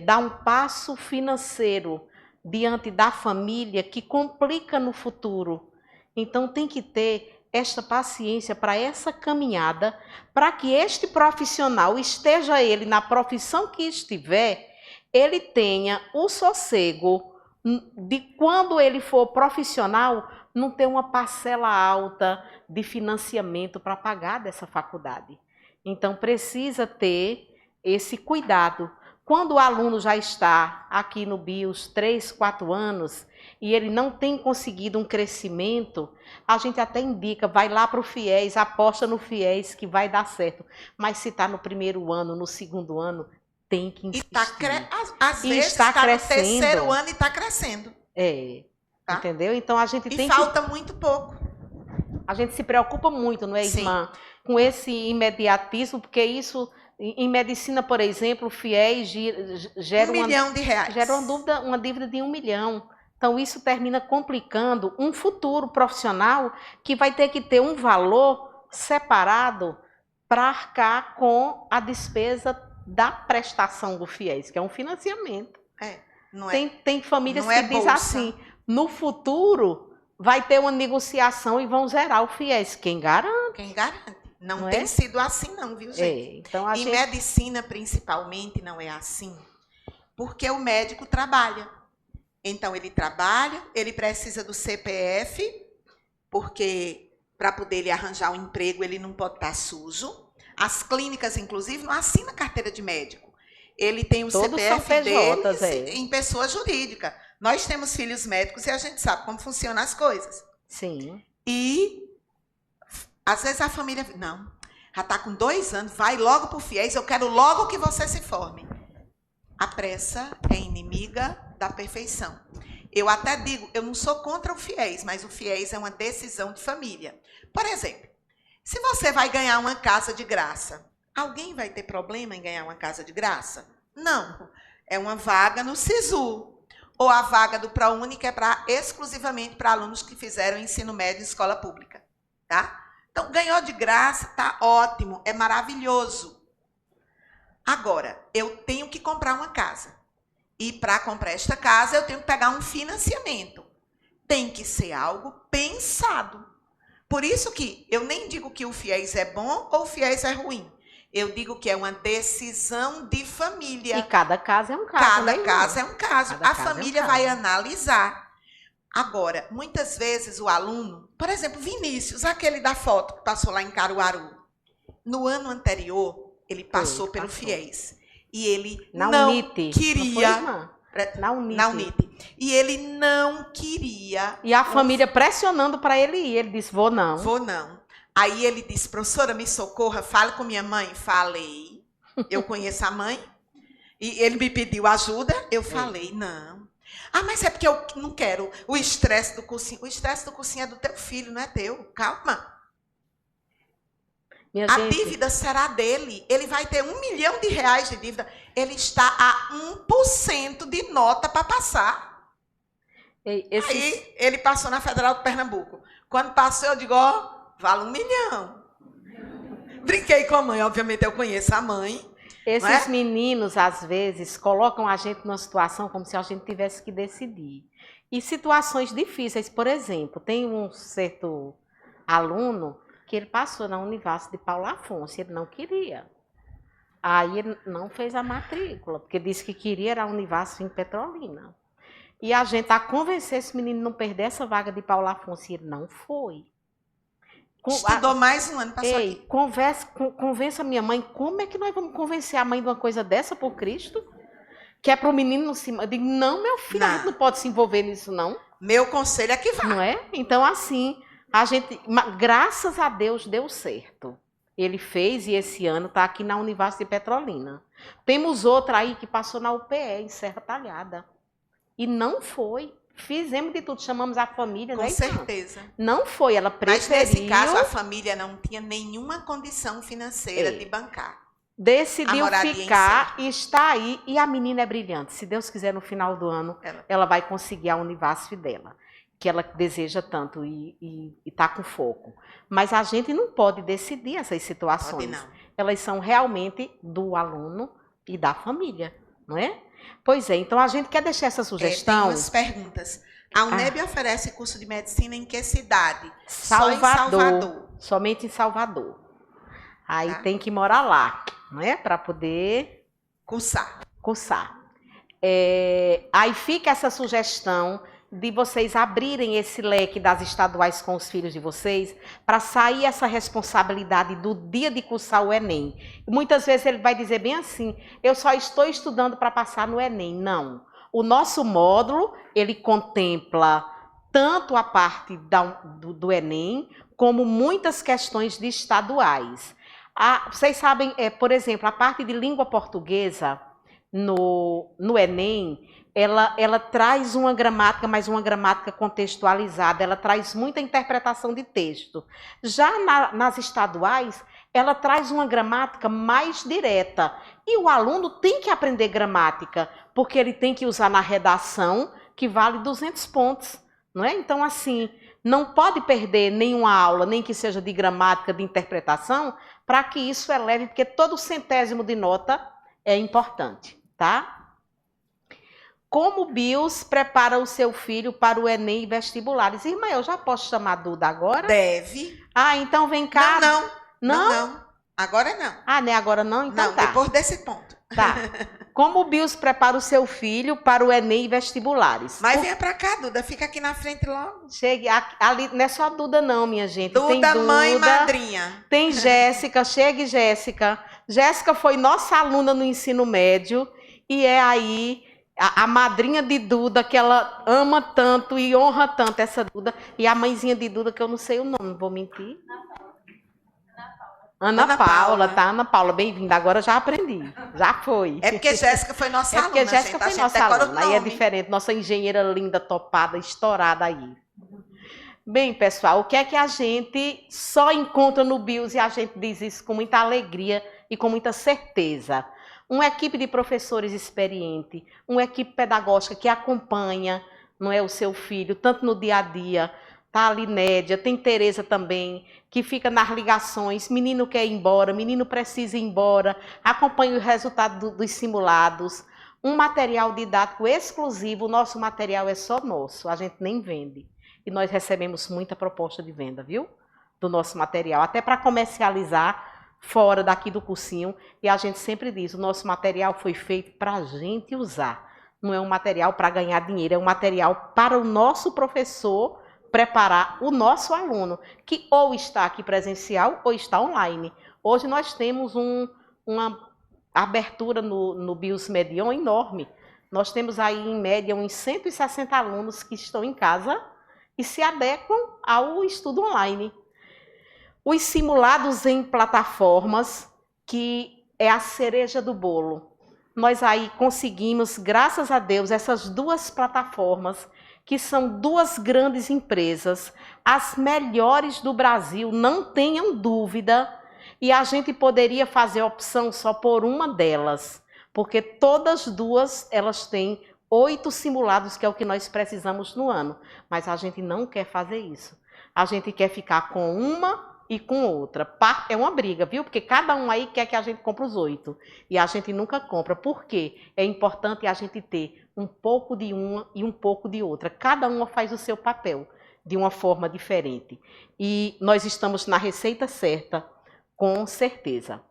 [SPEAKER 2] dar um passo financeiro diante da família que complica no futuro. Então, tem que ter esta paciência para essa caminhada, para que este profissional, esteja ele na profissão que estiver, ele tenha o sossego de quando ele for profissional, não ter uma parcela alta de financiamento para pagar dessa faculdade. Então, precisa ter esse cuidado. Quando o aluno já está aqui no BIOS 3, 4 anos, e ele não tem conseguido um crescimento, a gente até indica, vai lá para o FIES, aposta no FIES que vai dar certo. Mas se está no primeiro ano, no segundo ano, tem que insistir.
[SPEAKER 1] Às vezes está no terceiro ano e está crescendo.
[SPEAKER 2] Tá? Entendeu? Então a gente tem
[SPEAKER 1] falta muito pouco.
[SPEAKER 2] A gente se preocupa muito, não é, irmã? Sim. Com esse imediatismo, porque isso... Em medicina, por exemplo, o FIES gera
[SPEAKER 1] R$1 milhão.
[SPEAKER 2] Gera uma dívida de 1 milhão. Então, isso termina complicando um futuro profissional que vai ter que ter um valor separado para arcar com a despesa da prestação do FIES, que é um financiamento. Tem famílias que dizem assim, no futuro vai ter uma negociação e vão zerar o FIES. Quem garante?
[SPEAKER 1] Quem garante? Não tem sido assim não, viu, gente?
[SPEAKER 2] Então
[SPEAKER 1] em medicina, principalmente, não é assim. Porque o médico trabalha. Então, ele trabalha, ele precisa do CPF, porque para poder ele arranjar um emprego, ele não pode estar sujo. As clínicas, inclusive, não assinam carteira de médico. Ele tem o CPF dele em pessoa jurídica. Nós temos filhos médicos e a gente sabe como funcionam as coisas.
[SPEAKER 2] Sim.
[SPEAKER 1] E... às vezes a família, não, já está com 2 anos, vai logo para o FIES, eu quero logo que você se forme. A pressa é inimiga da perfeição. Eu até digo, eu não sou contra o FIES, mas o FIES é uma decisão de família. Por exemplo, se você vai ganhar uma casa de graça, alguém vai ter problema em ganhar uma casa de graça? Não, é uma vaga no SISU. Ou a vaga do ProUni, que é exclusivamente para alunos que fizeram ensino médio em escola pública. Tá? Então, ganhou de graça, tá ótimo, é maravilhoso. Agora, eu tenho que comprar uma casa. E para comprar esta casa, eu tenho que pegar um financiamento. Tem que ser algo pensado. Por isso que eu nem digo que o FIES é bom ou o FIES é ruim. Eu digo que é uma decisão de família.
[SPEAKER 2] E cada caso é um caso.
[SPEAKER 1] Cada caso é um caso. A família vai analisar. Agora, muitas vezes o aluno, por exemplo, Vinícius, aquele da foto que passou lá em Caruaru, no ano anterior, ele passou pelo FIES. E ele não queria...
[SPEAKER 2] Na UNIT.
[SPEAKER 1] E ele não queria...
[SPEAKER 2] E a família pressionando para ele ir. Ele disse, vou não.
[SPEAKER 1] Vou não. Aí ele disse, professora, me socorra, fale com minha mãe. Falei. Eu conheço a mãe. E ele me pediu ajuda. Eu falei, não. Ah, mas é porque eu não quero o estresse do cursinho. O estresse do cursinho é do teu filho, não é teu. Calma. A dívida será dele. Ele vai ter R$1 milhão de dívida. Ele está a 1% de nota para passar. Aí ele passou na Federal de Pernambuco. Quando passou, eu digo, vale R$1 milhão. Brinquei com a mãe. Obviamente, eu conheço a mãe.
[SPEAKER 2] Esses meninos, às vezes, colocam a gente numa situação como se a gente tivesse que decidir. E situações difíceis, por exemplo, tem um certo aluno que ele passou na Univasf de Paulo Afonso, ele não queria. Aí ele não fez a matrícula, porque disse que queria era a Univasf em Petrolina. E a gente a convencer esse menino a não perder essa vaga de Paulo Afonso, e ele não foi.
[SPEAKER 1] Estudou mais um ano, passou aqui.
[SPEAKER 2] Convença a minha mãe. Como é que nós vamos convencer a mãe de uma coisa dessa por Cristo? Que é para o menino não se... Eu digo, não, meu filho, a gente não pode se envolver nisso, não.
[SPEAKER 1] Meu conselho é que vá.
[SPEAKER 2] Não é? Então, assim, a gente, graças a Deus, deu certo. Ele fez e esse ano está aqui na Univasf de Petrolina. Temos outra aí que passou na UPE, em Serra Talhada. E não foi. Fizemos de tudo, chamamos a família.
[SPEAKER 1] Com certeza.
[SPEAKER 2] Não foi, ela preferiu...
[SPEAKER 1] Mas nesse caso, a família não tinha nenhuma condição financeira de bancar.
[SPEAKER 2] Decidiu ficar e está aí. E a menina é brilhante. Se Deus quiser, no final do ano, ela vai conseguir a Univasf dela, que ela deseja tanto e está com foco. Mas a gente não pode decidir essas situações.
[SPEAKER 1] Pode não.
[SPEAKER 2] Elas são realmente do aluno e da família, não é? Pois é, então a gente quer deixar essa sugestão.
[SPEAKER 1] Tem umas perguntas. A UNEB oferece curso de medicina em que cidade?
[SPEAKER 2] Salvador.
[SPEAKER 1] Só em Salvador.
[SPEAKER 2] Somente em Salvador. Aí tem que morar lá, não é? Para poder
[SPEAKER 1] cursar.
[SPEAKER 2] Aí fica essa sugestão de vocês abrirem esse leque das estaduais com os filhos de vocês para sair essa responsabilidade do dia de cursar o Enem. Muitas vezes ele vai dizer bem assim, eu só estou estudando para passar no Enem. Não. O nosso módulo, ele contempla tanto a parte do Enem, como muitas questões de estaduais. Vocês sabem, por exemplo, a parte de língua portuguesa no Enem, ela traz uma gramática, mas uma gramática contextualizada, ela traz muita interpretação de texto. Já nas estaduais, ela traz uma gramática mais direta. E o aluno tem que aprender gramática, porque ele tem que usar na redação, que vale 200 pontos. Não é? Então, assim, não pode perder nenhuma aula, nem que seja de gramática, de interpretação, para que isso eleve, porque todo centésimo de nota é importante, tá? Como o BIOS prepara o seu filho para o Enem e vestibulares? Irmã, eu já posso chamar a Duda agora?
[SPEAKER 1] Deve.
[SPEAKER 2] Então vem cá.
[SPEAKER 1] Não. Agora não.
[SPEAKER 2] Nem agora não? Então
[SPEAKER 1] não,
[SPEAKER 2] tá.
[SPEAKER 1] Depois desse ponto.
[SPEAKER 2] Tá. Como o BIOS prepara o seu filho para o Enem e vestibulares?
[SPEAKER 1] Mas venha pra cá, Duda. Fica aqui na frente logo.
[SPEAKER 2] Chegue. Ali, não é só a Duda não, minha gente.
[SPEAKER 1] Duda,
[SPEAKER 2] tem Duda,
[SPEAKER 1] mãe e madrinha.
[SPEAKER 2] Tem Jéssica. Chegue, Jéssica. Jéssica foi nossa aluna no ensino médio e é aí a madrinha de Duda, que ela ama tanto e honra tanto essa Duda. E a mãezinha de Duda, que eu não sei o nome, não vou mentir. Ana Paula, tá? Ana Paula, bem-vinda. Agora já aprendi. Já foi.
[SPEAKER 1] É porque Jéssica foi nossa aluna.
[SPEAKER 2] É porque Jéssica foi nossa aluna. Aí é diferente. Nossa engenheira linda, topada, estourada aí. Bem, pessoal, o que é que a gente só encontra no BIOS e a gente diz isso com muita alegria e com muita certeza? Uma equipe de professores experiente, uma equipe pedagógica que acompanha, não é, o seu filho, tanto no dia a dia. Tá ali Nédia, tem Tereza também, que fica nas ligações, menino quer ir embora, menino precisa ir embora, acompanha o resultado dos simulados. Um material didático exclusivo, o nosso material é só nosso, a gente nem vende. E nós recebemos muita proposta de venda, viu? Do nosso material, até para comercializar fora daqui do cursinho. E a gente sempre diz, o nosso material foi feito para a gente usar. Não é um material para ganhar dinheiro, é um material para o nosso professor preparar o nosso aluno, que ou está aqui presencial ou está online. Hoje nós temos uma abertura no BIOS Medion enorme. Nós temos aí, em média, uns 160 alunos que estão em casa e se adequam ao estudo online. Os simulados em plataformas, que é a cereja do bolo. Nós aí conseguimos, graças a Deus, essas duas plataformas, que são duas grandes empresas, as melhores do Brasil, não tenham dúvida, e a gente poderia fazer opção só por uma delas, porque todas duas, elas têm 8 simulados, que é o que nós precisamos no ano, mas a gente não quer fazer isso. A gente quer ficar com uma e com outra. É uma briga, viu? Porque cada um aí quer que a gente compre os 8, e a gente nunca compra. Por quê? É importante a gente ter um pouco de uma e um pouco de outra. Cada uma faz o seu papel de uma forma diferente. E nós estamos na receita certa, com certeza.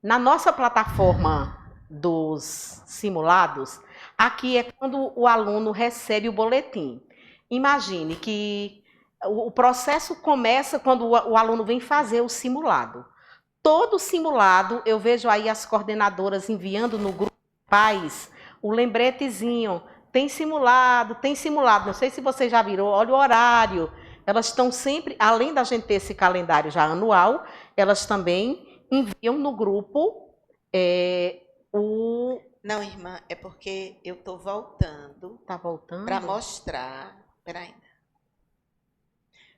[SPEAKER 2] Na nossa plataforma dos simulados, aqui é quando o aluno recebe o boletim. Imagine que O processo começa quando o aluno vem fazer o simulado. Todo simulado, eu vejo aí as coordenadoras enviando no grupo pais o lembretezinho. Tem simulado, tem simulado. Não sei se você já virou, olha o horário. Elas estão sempre, além da gente ter esse calendário já anual, elas também enviam no grupo o...
[SPEAKER 1] Não, irmã, é porque eu estou voltando.
[SPEAKER 2] Tá voltando?
[SPEAKER 1] Para mostrar. Peraí.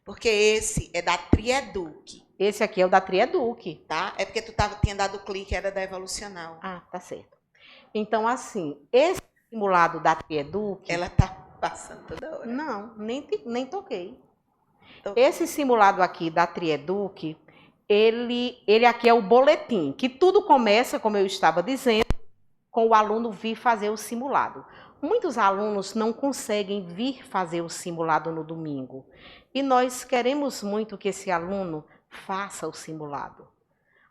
[SPEAKER 1] Porque esse é da Trieduc.
[SPEAKER 2] Esse aqui é o da Trieduc.
[SPEAKER 1] Tá? É porque tu tinha dado clique, era da Evolucional.
[SPEAKER 2] Ah, tá certo. Então, assim, esse simulado da Trieduc...
[SPEAKER 1] Ela tá passando toda hora.
[SPEAKER 2] Não, nem toquei. Esse simulado aqui da Trieduc, ele aqui é o boletim, que tudo começa, como eu estava dizendo, com o aluno vir fazer o simulado. Muitos alunos não conseguem vir fazer o simulado no domingo. E nós queremos muito que esse aluno faça o simulado.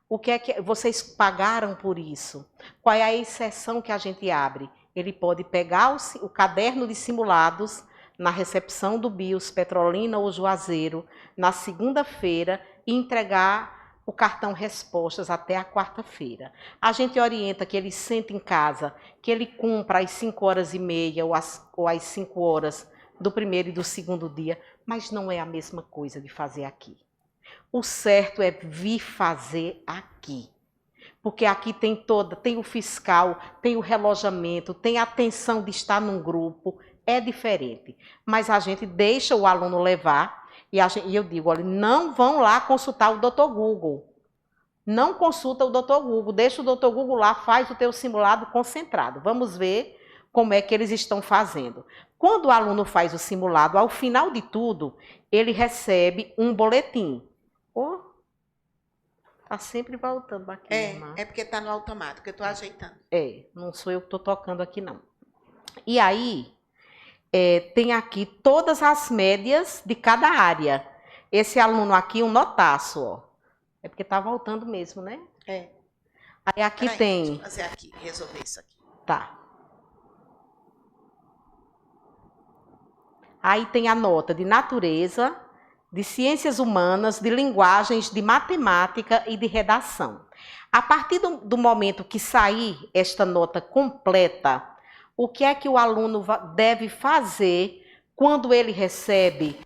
[SPEAKER 2] O que é que vocês pagaram por isso? Qual é a exceção que a gente abre? Ele pode pegar o caderno de simulados na recepção do BIOS Petrolina ou Juazeiro, na segunda-feira, e entregar o cartão respostas até a quarta-feira. A gente orienta que ele sente em casa, que ele cumpra às 5h30 ou às 5 horas do primeiro e do segundo dia, mas não é a mesma coisa de fazer aqui. O certo é vir fazer aqui. Porque aqui tem o fiscal, tem o relojamento, tem a atenção de estar num grupo, é diferente. Mas a gente deixa o aluno levar e eu digo, olha, não vão lá consultar o Dr. Google. Não consulta o Dr. Google, deixa o Dr. Google lá, faz o teu simulado concentrado. Vamos ver como é que eles estão fazendo. Quando o aluno faz o simulado, ao final de tudo, ele recebe um boletim. Oh, tá sempre voltando aqui, irmã.
[SPEAKER 1] É porque tá no automático, eu tô ajeitando.
[SPEAKER 2] Não sou eu que tô tocando aqui, não. E aí, tem aqui todas as médias de cada área. Esse aluno aqui, um notaço, ó. É porque tá voltando mesmo, né? Aí aqui tem...
[SPEAKER 1] Deixa eu fazer aqui, resolver isso aqui.
[SPEAKER 2] Tá. Aí tem a nota de natureza, de ciências humanas, de linguagens, de matemática e de redação. A partir do momento que sair esta nota completa, o que é que o aluno deve fazer quando ele recebe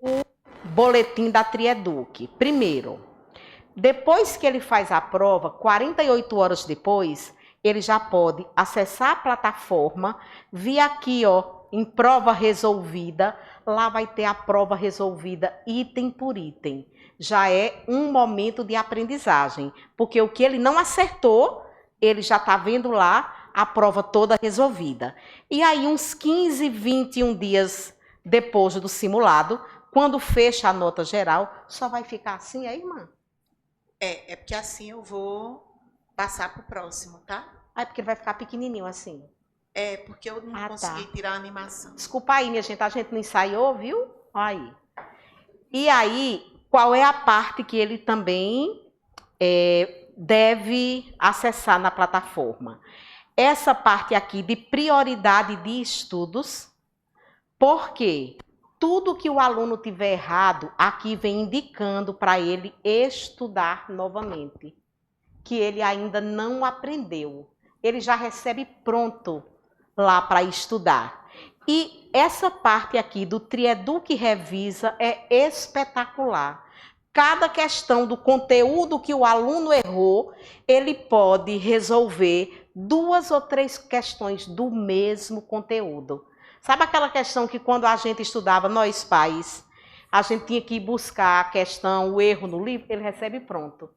[SPEAKER 2] o boletim da Trieduc? Primeiro, depois que ele faz a prova, 48 horas depois, ele já pode acessar a plataforma, vir aqui, ó, em prova resolvida, lá vai ter a prova resolvida item por item. Já é um momento de aprendizagem, porque o que ele não acertou, ele já está vendo lá a prova toda resolvida. E aí, uns 15, 21 dias depois do simulado, quando fecha a nota geral, só vai ficar assim, irmã?
[SPEAKER 1] É porque assim eu vou passar para o próximo, tá?
[SPEAKER 2] É porque ele vai ficar pequenininho assim.
[SPEAKER 1] É porque eu não consegui tirar a animação.
[SPEAKER 2] Desculpa aí, minha gente, a gente não ensaiou, viu? Aí. E aí, qual é a parte que ele também deve acessar na plataforma? Essa parte aqui de prioridade de estudos, porque tudo que o aluno tiver errado, aqui vem indicando para ele estudar novamente, que ele ainda não aprendeu. Ele já recebe pronto lá para estudar. E essa parte aqui do Trieduc Revisa é espetacular. Cada questão do conteúdo que o aluno errou, ele pode resolver 2 ou 3 questões do mesmo conteúdo. Sabe aquela questão que quando a gente estudava, nós pais, a gente tinha que ir buscar a questão, o erro no livro, ele recebe pronto.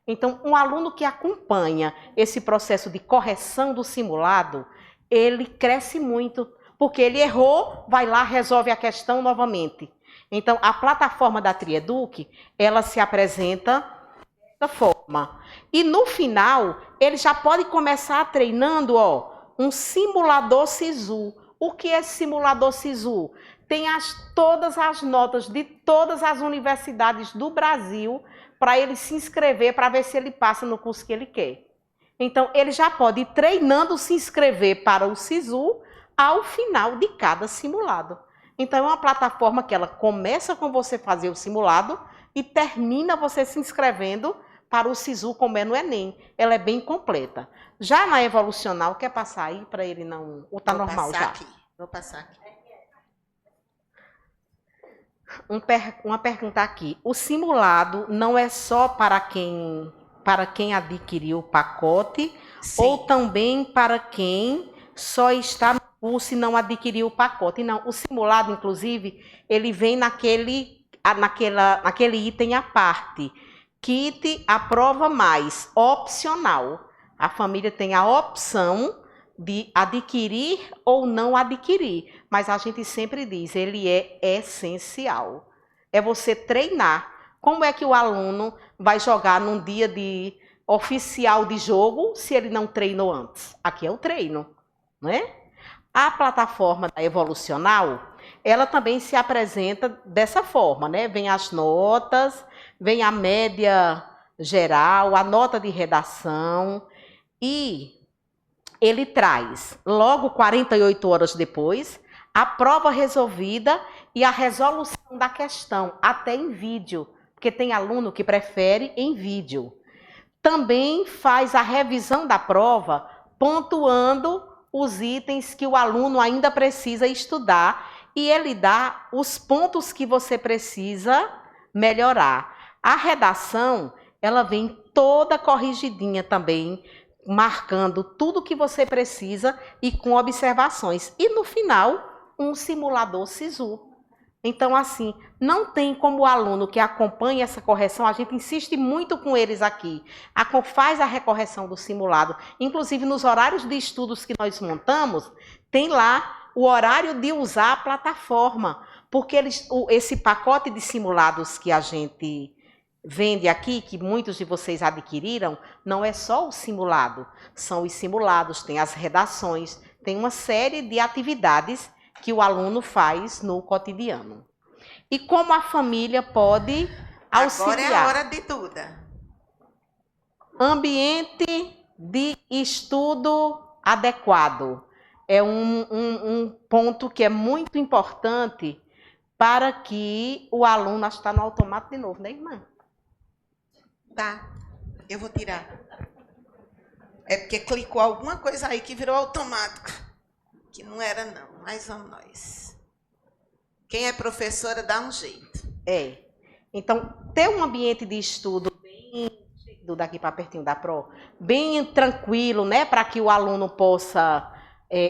[SPEAKER 2] Então, um aluno que acompanha esse processo de correção do simulado, ele cresce muito, porque ele errou, vai lá, resolve a questão novamente. Então, a plataforma da Trieduc, ela se apresenta dessa forma. E no final, ele já pode começar treinando, um simulador SISU. O que é simulador SISU? Tem todas as notas de todas as universidades do Brasil para ele se inscrever, para ver se ele passa no curso que ele quer. Então, ele já pode ir treinando se inscrever para o SISU ao final de cada simulado. Então, é uma plataforma que ela começa com você fazer o simulado e termina você se inscrevendo para o SISU, como é no Enem. Ela é bem completa. Já na evolucional, quer passar aí para ele não... Ou tá normal já?
[SPEAKER 1] Vou passar aqui.
[SPEAKER 2] Uma pergunta aqui. O simulado não é só para quem adquiriu o pacote,
[SPEAKER 1] Sim.
[SPEAKER 2] ou também para quem só está no curso e não adquiriu o pacote? Não, o simulado, inclusive, ele vem naquele item à parte. Kit à prova mais, opcional. A família tem a opção de adquirir ou não adquirir, mas a gente sempre diz, ele é essencial. É você treinar. Como é que o aluno vai jogar num dia oficial de jogo se ele não treinou antes? Aqui é o treino, não é? A plataforma da Evolucional, ela também se apresenta dessa forma, né? Vem as notas, vem a média geral, a nota de redação e ele traz, logo 48 horas depois, a prova resolvida e a resolução da questão, até em vídeo, porque tem aluno que prefere em vídeo. Também faz a revisão da prova, pontuando os itens que o aluno ainda precisa estudar e ele dá os pontos que você precisa melhorar. A redação, ela vem toda corrigidinha também, marcando tudo que você precisa e com observações. E no final, um simulador SISU. Então, assim, não tem como o aluno que acompanha essa correção, a gente insiste muito com eles aqui, faz a recorreção do simulado. Inclusive, nos horários de estudos que nós montamos, tem lá o horário de usar a plataforma, porque esse pacote de simulados que a gente vende aqui, que muitos de vocês adquiriram, não é só o simulado, são os simulados, tem as redações, tem uma série de atividades que o aluno faz no cotidiano. E como a família pode auxiliar?
[SPEAKER 1] Agora é a hora de Duda.
[SPEAKER 2] Ambiente de estudo adequado. É um ponto que é muito importante para que o aluno... Acho que está no automático de novo, né, irmã?
[SPEAKER 1] Tá, eu vou tirar. É porque clicou alguma coisa aí que virou automático. Que não era não, mas vamos nós. Quem é professora dá um jeito.
[SPEAKER 2] É. Então, ter um ambiente de estudo bem, daqui para pertinho da Pro, bem tranquilo, né, para que o aluno possa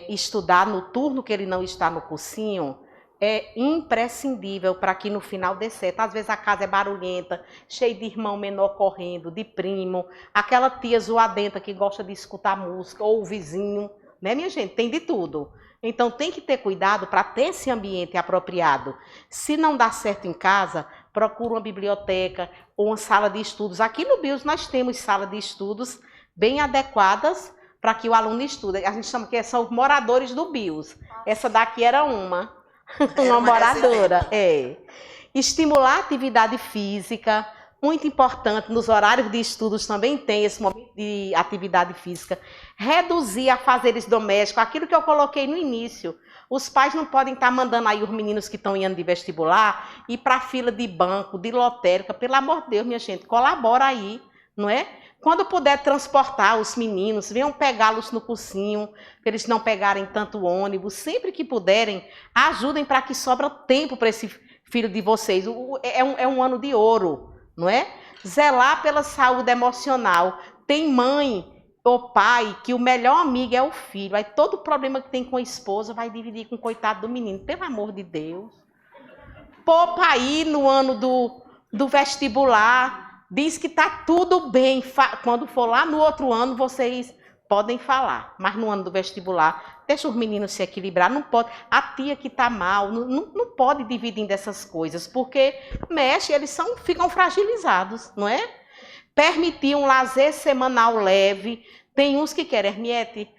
[SPEAKER 2] estudar no turno que ele não está no cursinho, é imprescindível para que no final dê certo. Às vezes a casa é barulhenta, cheia de irmão menor correndo, de primo, aquela tia zoadenta que gosta de escutar música, ou o vizinho, né, minha gente? Tem de tudo. Então tem que ter cuidado para ter esse ambiente apropriado. Se não dá certo em casa, procura uma biblioteca ou uma sala de estudos. Aqui no BIOS nós temos sala de estudos bem adequadas para que o aluno estude. A gente chama que são moradores do BIOS. Essa daqui era uma moradora. Estimular a atividade física, muito importante, nos horários de estudos também tem esse momento de atividade física. Reduzir afazeres domésticos, aquilo que eu coloquei no início. Os pais não podem estar mandando aí os meninos que estão indo de vestibular ir para a fila de banco, de lotérica. Pelo amor de Deus, minha gente, colabora aí, não é? Quando puder transportar os meninos, venham pegá-los no cursinho, para eles não pegarem tanto ônibus. Sempre que puderem, ajudem para que sobra tempo para esse filho de vocês. É um ano de ouro, não é? Zelar pela saúde emocional. Tem mãe ou pai que o melhor amigo é o filho. Aí todo problema que tem com a esposa vai dividir com o coitado do menino. Pelo amor de Deus. Poupa aí no ano do vestibular. Diz que está tudo bem. Quando for lá no outro ano, vocês podem falar. Mas no ano do vestibular, deixa os meninos se equilibrar. Não pode. A tia que está mal, não pode dividir dessas coisas, porque mexe, eles ficam fragilizados, não é? Permitir um lazer semanal leve. Tem uns que querem, Hermiete,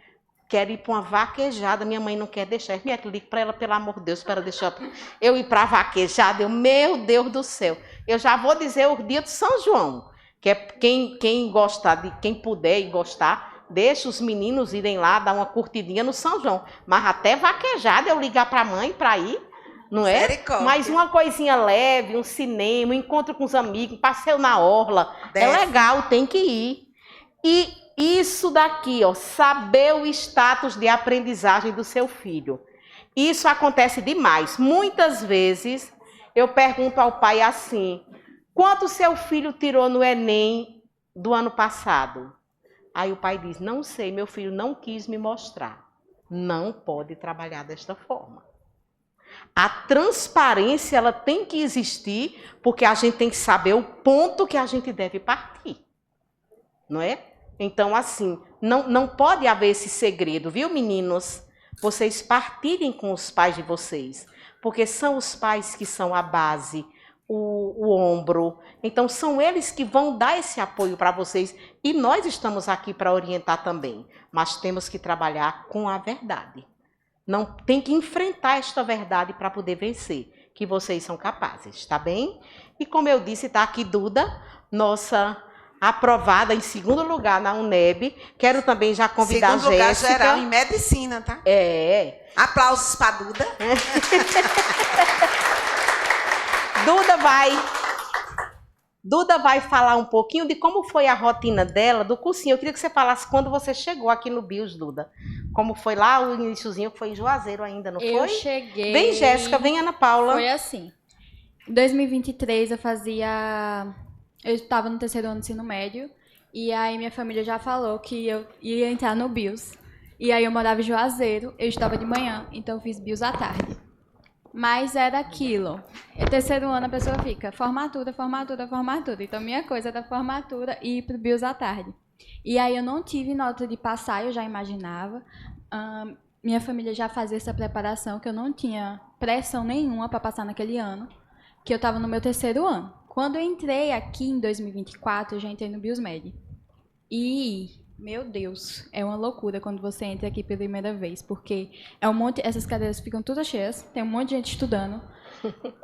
[SPEAKER 2] quero ir para uma vaquejada, minha mãe não quer deixar. Hermiete, ligue para ela, pelo amor de Deus, para deixar eu ir para a vaquejada. Meu Deus do céu. Eu já vou dizer o dia de São João, que é quem gostar, quem puder e gostar, deixa os meninos irem lá, dar uma curtidinha no São João. Mas até vaquejada eu ligar para a mãe para ir, não é?
[SPEAKER 1] Misericórdia.
[SPEAKER 2] Mas uma coisinha leve, um cinema, um encontro com os amigos, um passeio na orla, é legal, tem que ir. E isso daqui, ó, saber o status de aprendizagem do seu filho. Isso acontece demais. Muitas vezes eu pergunto ao pai assim: quanto seu filho tirou no Enem do ano passado? Aí o pai diz: não sei, meu filho não quis me mostrar. Não pode trabalhar desta forma. A transparência, ela tem que existir, porque a gente tem que saber o ponto que a gente deve partir. Não é? Então, assim, não pode haver esse segredo, viu, meninos? Vocês partilhem com os pais de vocês, porque são os pais que são a base, o ombro. Então, são eles que vão dar esse apoio para vocês. E nós estamos aqui para orientar também, mas temos que trabalhar com a verdade. Não tem que enfrentar esta verdade para poder vencer, que vocês são capazes, tá bem? E como eu disse, está aqui Duda, nossa aprovada em segundo lugar na UNEB. Quero também já convidar a Jéssica.
[SPEAKER 1] Segundo lugar geral em medicina, tá?
[SPEAKER 2] É.
[SPEAKER 1] Aplausos para Duda.
[SPEAKER 2] Duda vai falar um pouquinho de como foi a rotina dela, do cursinho. Eu queria que você falasse quando você chegou aqui no BIOS, Duda. Como foi lá o iniciozinho, que foi em Juazeiro ainda, não foi?
[SPEAKER 3] Eu cheguei...
[SPEAKER 2] Vem, Jéssica, vem, Ana Paula.
[SPEAKER 3] Foi assim. Em 2023, eu estava no terceiro ano do ensino médio, e aí minha família já falou que eu ia entrar no BIOS. E aí eu morava em Juazeiro, eu estudava de manhã, então eu fiz BIOS à tarde. Mas era aquilo. No terceiro ano a pessoa fica formatura, formatura, formatura. Então minha coisa era formatura e ir pro BIOS à tarde. E aí eu não tive nota de passar, eu já imaginava. Minha família já fazia essa preparação, que eu não tinha pressão nenhuma para passar naquele ano, que eu estava no meu terceiro ano. Quando eu entrei aqui em 2024, eu já entrei no BIOS-MED. E, meu Deus, é uma loucura quando você entra aqui pela primeira vez, porque é um monte, essas cadeiras ficam todas cheias, tem um monte de gente estudando,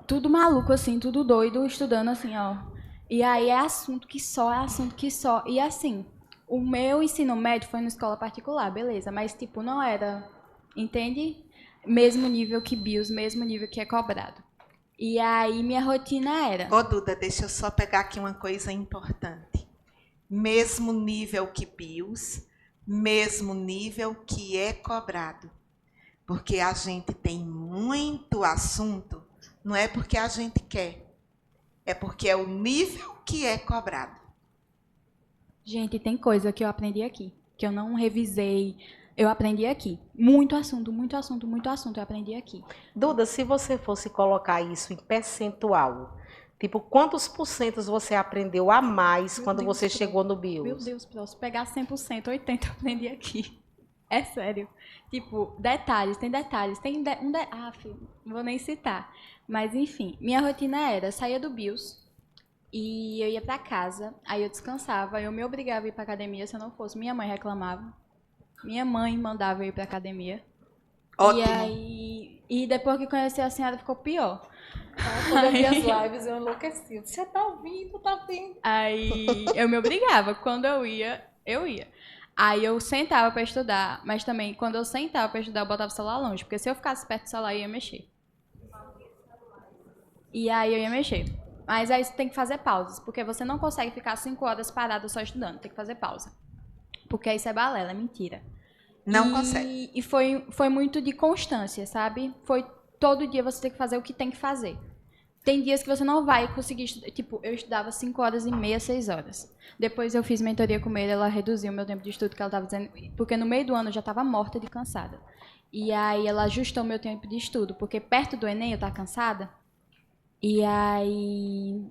[SPEAKER 3] tudo maluco assim, tudo doido, estudando assim, ó. E aí é assunto que só, é assunto que só. E assim, o meu ensino médio foi numa escola particular, beleza, mas tipo, não era, entende? Mesmo nível que BIOS, mesmo nível que é cobrado. E aí minha rotina era...
[SPEAKER 1] Ô, Duda, deixa eu só pegar aqui uma coisa importante. Mesmo nível que BIOS, mesmo nível que é cobrado. Porque a gente tem muito assunto, não é porque a gente quer, é porque é o nível que é cobrado.
[SPEAKER 3] Gente, tem coisa que eu aprendi aqui, que eu não revisei, eu aprendi aqui. Muito assunto, muito assunto, muito assunto, eu aprendi aqui.
[SPEAKER 2] Duda, se você fosse colocar isso em percentual, tipo, quantos porcentos você aprendeu a mais quando você chegou no BIOS?
[SPEAKER 3] Meu Deus, se pegar 100%, 80% eu aprendi aqui. É sério. Tipo, detalhes, tem detalhes. Filho, não vou nem citar. Mas, enfim, minha rotina era, saía do BIOS e eu ia pra casa, aí eu descansava, eu me obrigava a ir pra academia, se eu não fosse. Minha mãe reclamava. Minha mãe mandava eu ir pra academia.
[SPEAKER 1] Ótimo.
[SPEAKER 3] E depois que conheci a senhora, ficou pior.
[SPEAKER 4] Quando eu vi as lives, eu enlouqueci. Você tá ouvindo, tá vendo?
[SPEAKER 3] Aí eu me obrigava. Quando eu ia, eu ia. Aí eu sentava pra estudar, mas também, quando eu sentava pra estudar, eu botava o celular longe, porque se eu ficasse perto do celular, eu ia mexer. E aí eu ia mexer. Mas aí você tem que fazer pausas, porque você não consegue ficar 5 horas parado só estudando, tem que fazer pausa. Porque isso é balela, é mentira.
[SPEAKER 1] Não consegue.
[SPEAKER 3] E foi muito de constância, sabe? Foi todo dia você tem que fazer o que tem que fazer. Tem dias que você não vai conseguir estudar. Tipo, eu estudava 5 horas e meia, 6 horas. Depois eu fiz mentoria com ele, ela reduziu o meu tempo de estudo, que ela estava dizendo... Porque no meio do ano eu já estava morta de cansada. E aí ela ajustou o meu tempo de estudo, porque perto do Enem eu estava cansada. E aí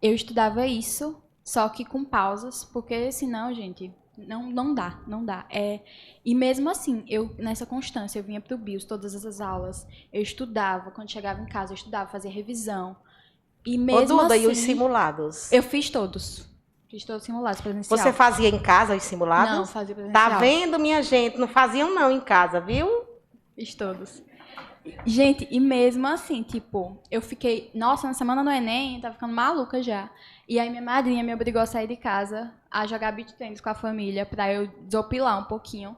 [SPEAKER 3] eu estudava isso, só que com pausas, porque senão, gente... Não dá. E mesmo assim, eu nessa constância, eu vinha pro BIOS, todas essas aulas, eu estudava, quando chegava em casa, eu estudava, fazia revisão. E mesmo
[SPEAKER 2] Duda,
[SPEAKER 3] assim...
[SPEAKER 2] e os simulados?
[SPEAKER 3] Eu fiz todos. Fiz todos os simulados presencial.
[SPEAKER 2] Você fazia em casa os simulados?
[SPEAKER 3] Não, fazia presencial.
[SPEAKER 2] Tá vendo, minha gente? Não faziam não em casa, viu?
[SPEAKER 3] Fiz todos. Gente, e mesmo assim, tipo, eu fiquei... Nossa, na semana no Enem, eu tava ficando maluca já. E aí minha madrinha me obrigou a sair de casa, a jogar beach tennis com a família, pra eu desopilar um pouquinho.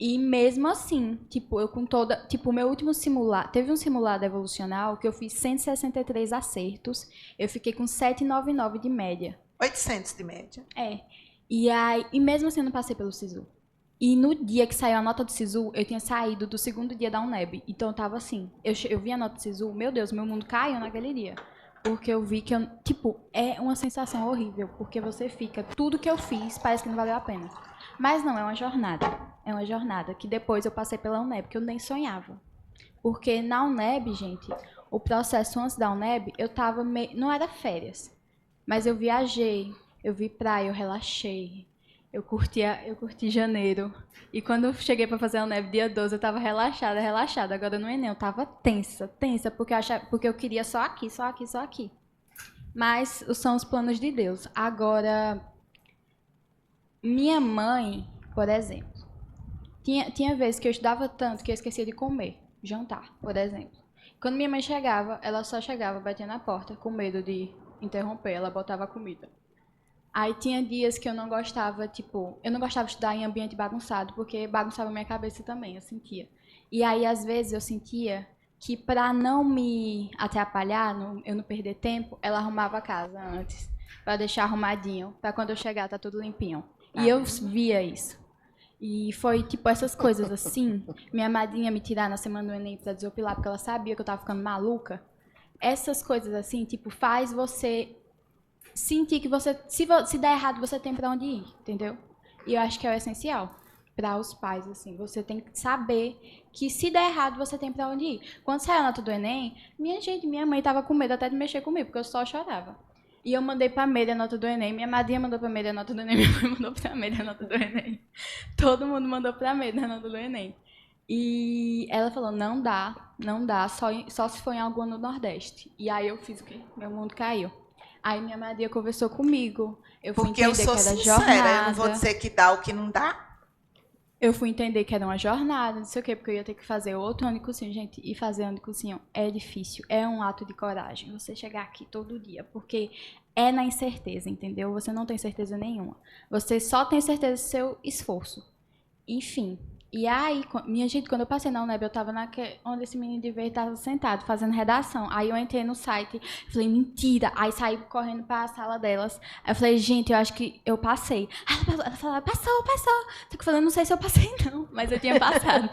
[SPEAKER 3] E mesmo assim, tipo, eu com toda... Tipo, o meu último simulado... Teve um simulado evolucional que eu fiz 163 acertos. Eu fiquei com 799 de média.
[SPEAKER 1] 800 de média.
[SPEAKER 3] É. E mesmo assim eu não passei pelo SISU. E no dia que saiu a nota do SISU, eu tinha saído do segundo dia da UNEB. Então eu tava assim, eu vi a nota do SISU, meu Deus, meu mundo caiu naquele dia. Porque eu vi que, tipo, é uma sensação horrível. Porque você fica, tudo que eu fiz parece que não valeu a pena. Mas não, é uma jornada. É uma jornada que depois eu passei pela UNEB, que eu nem sonhava. Porque na UNEB, gente, o processo antes da UNEB, eu tava meio... Não era férias, mas eu viajei, eu vi praia, eu relaxei. Eu curti janeiro. E quando eu cheguei pra fazer a UNEB dia 12, eu tava relaxada. Agora no Enem eu tava tensa, porque eu queria só aqui. Mas são os planos de Deus. Agora, minha mãe, por exemplo, tinha vezes que eu estudava tanto que eu esquecia de comer, jantar, por exemplo. Quando minha mãe chegava, ela só chegava, batia na porta, com medo de interromper, ela botava a comida. Aí tinha dias que eu não gostava, tipo, eu não gostava de estudar em ambiente bagunçado, porque bagunçava minha cabeça também, eu sentia. E aí, às vezes, eu sentia que pra não me atrapalhar, eu não perder tempo, ela arrumava a casa antes, pra deixar arrumadinho, pra quando eu chegar tá tudo limpinho. E eu via isso. E foi, tipo, essas coisas assim, minha madrinha me tirar na semana do Enem pra desopilar, porque ela sabia que eu tava ficando maluca. Essas coisas assim, tipo, faz você sentir que você, se der errado, você tem pra onde ir, entendeu? E eu acho que é o essencial para os pais, assim. Você tem que saber que se der errado, você tem pra onde ir. Quando saiu a nota do Enem, minha mãe tava com medo até de mexer comigo, porque eu só chorava. E eu mandei pra Meire a nota do Enem, minha madrinha mandou pra Meire a nota do Enem, minha mãe mandou pra Meire a nota do Enem. Todo mundo mandou pra Meire a nota do Enem. E ela falou, não dá, só se for em alguma no Nordeste. E aí eu fiz o quê? Meu mundo caiu. Aí minha madrinha conversou comigo, eu fui
[SPEAKER 1] Porque eu
[SPEAKER 3] entender
[SPEAKER 1] sou
[SPEAKER 3] que era
[SPEAKER 1] sincera,
[SPEAKER 3] jornada.
[SPEAKER 1] eu não vou dizer que dá o que não dá.
[SPEAKER 3] Eu fui entender que era uma jornada, não sei o quê, porque eu ia ter que fazer outro ano de cursinho, gente. E fazer ano de cursinho é difícil, é um ato de coragem. Você chegar aqui todo dia, porque é na incerteza, entendeu? Você não tem certeza nenhuma. Você só tem certeza do seu esforço. Enfim. E aí, minha gente, quando eu passei na UNEB, eu tava onde esse menino de verde estava sentado, fazendo redação. Aí eu entrei no site, falei, mentira. Aí saí correndo para a sala delas. Aí eu falei, gente, eu acho que eu passei. Aí ela falou, passou. Só que eu falei, não sei se eu passei não, mas eu tinha passado.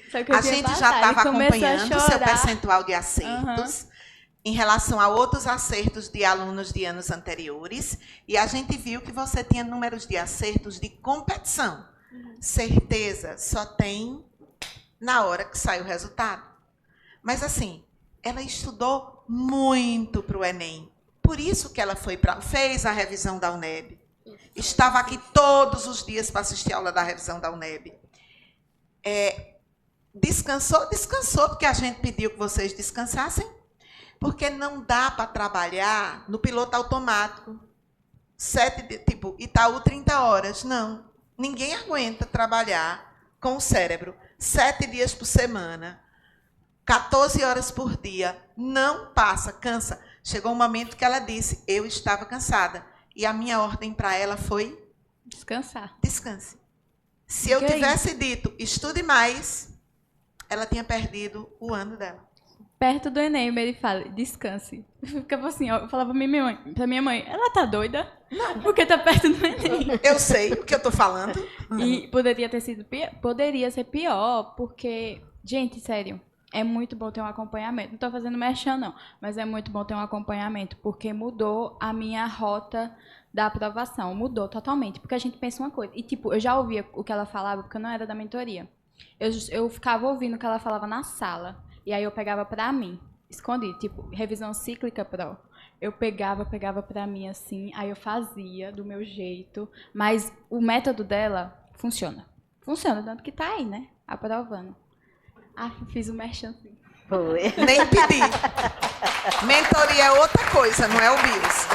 [SPEAKER 3] Só que eu
[SPEAKER 1] A
[SPEAKER 3] tinha
[SPEAKER 1] gente
[SPEAKER 3] passado.
[SPEAKER 1] já estava
[SPEAKER 3] E começou a
[SPEAKER 1] acompanhando o seu
[SPEAKER 3] chorar.
[SPEAKER 1] percentual de acertos em relação a outros acertos de alunos de anos anteriores. E a gente viu que você tinha números de acertos de competição. Certeza só tem na hora que sai o resultado. Mas assim, ela estudou muito para o Enem. Por isso que ela fez a revisão da UNEB. Estava aqui todos os dias para assistir a aula da revisão da UNEB. Descansou, porque a gente pediu que vocês descansassem. Porque não dá para trabalhar no piloto automático. Tipo, Itaú 30 horas, não. Ninguém aguenta trabalhar com o cérebro 7 dias por semana, 14 horas por dia. Não passa, cansa. Chegou um momento que ela disse, eu estava cansada. E a minha ordem para ela foi...
[SPEAKER 3] Descansar.
[SPEAKER 1] Descanse. Se eu tivesse dito, estude mais, ela tinha perdido o ano dela.
[SPEAKER 3] Perto do Enem, ele fala, descanse. Eu ficava assim, ó, eu falava pra minha mãe, ela tá doida? Não. Porque tá perto do Enem.
[SPEAKER 1] Eu sei o que eu tô falando.
[SPEAKER 3] E poderia ter sido pior, poderia ser pior, porque, gente, sério, é muito bom ter um acompanhamento. Não tô fazendo merchan, não, mas é muito bom ter um acompanhamento, porque mudou a minha rota da aprovação, mudou totalmente, porque a gente pensa uma coisa. E, tipo, eu já ouvia o que ela falava, porque eu não era da mentoria. Eu ficava ouvindo o que ela falava na sala. E aí eu pegava pra mim, escondido, tipo, revisão cíclica pro. Eu pegava pra mim assim, aí eu fazia do meu jeito, mas o método dela funciona. Funciona, tanto que tá aí, né? Aprovando. Ah, fiz o merchan assim.
[SPEAKER 2] Foi.
[SPEAKER 1] Nem pedi. Mentoria é outra coisa, não é o BIOS.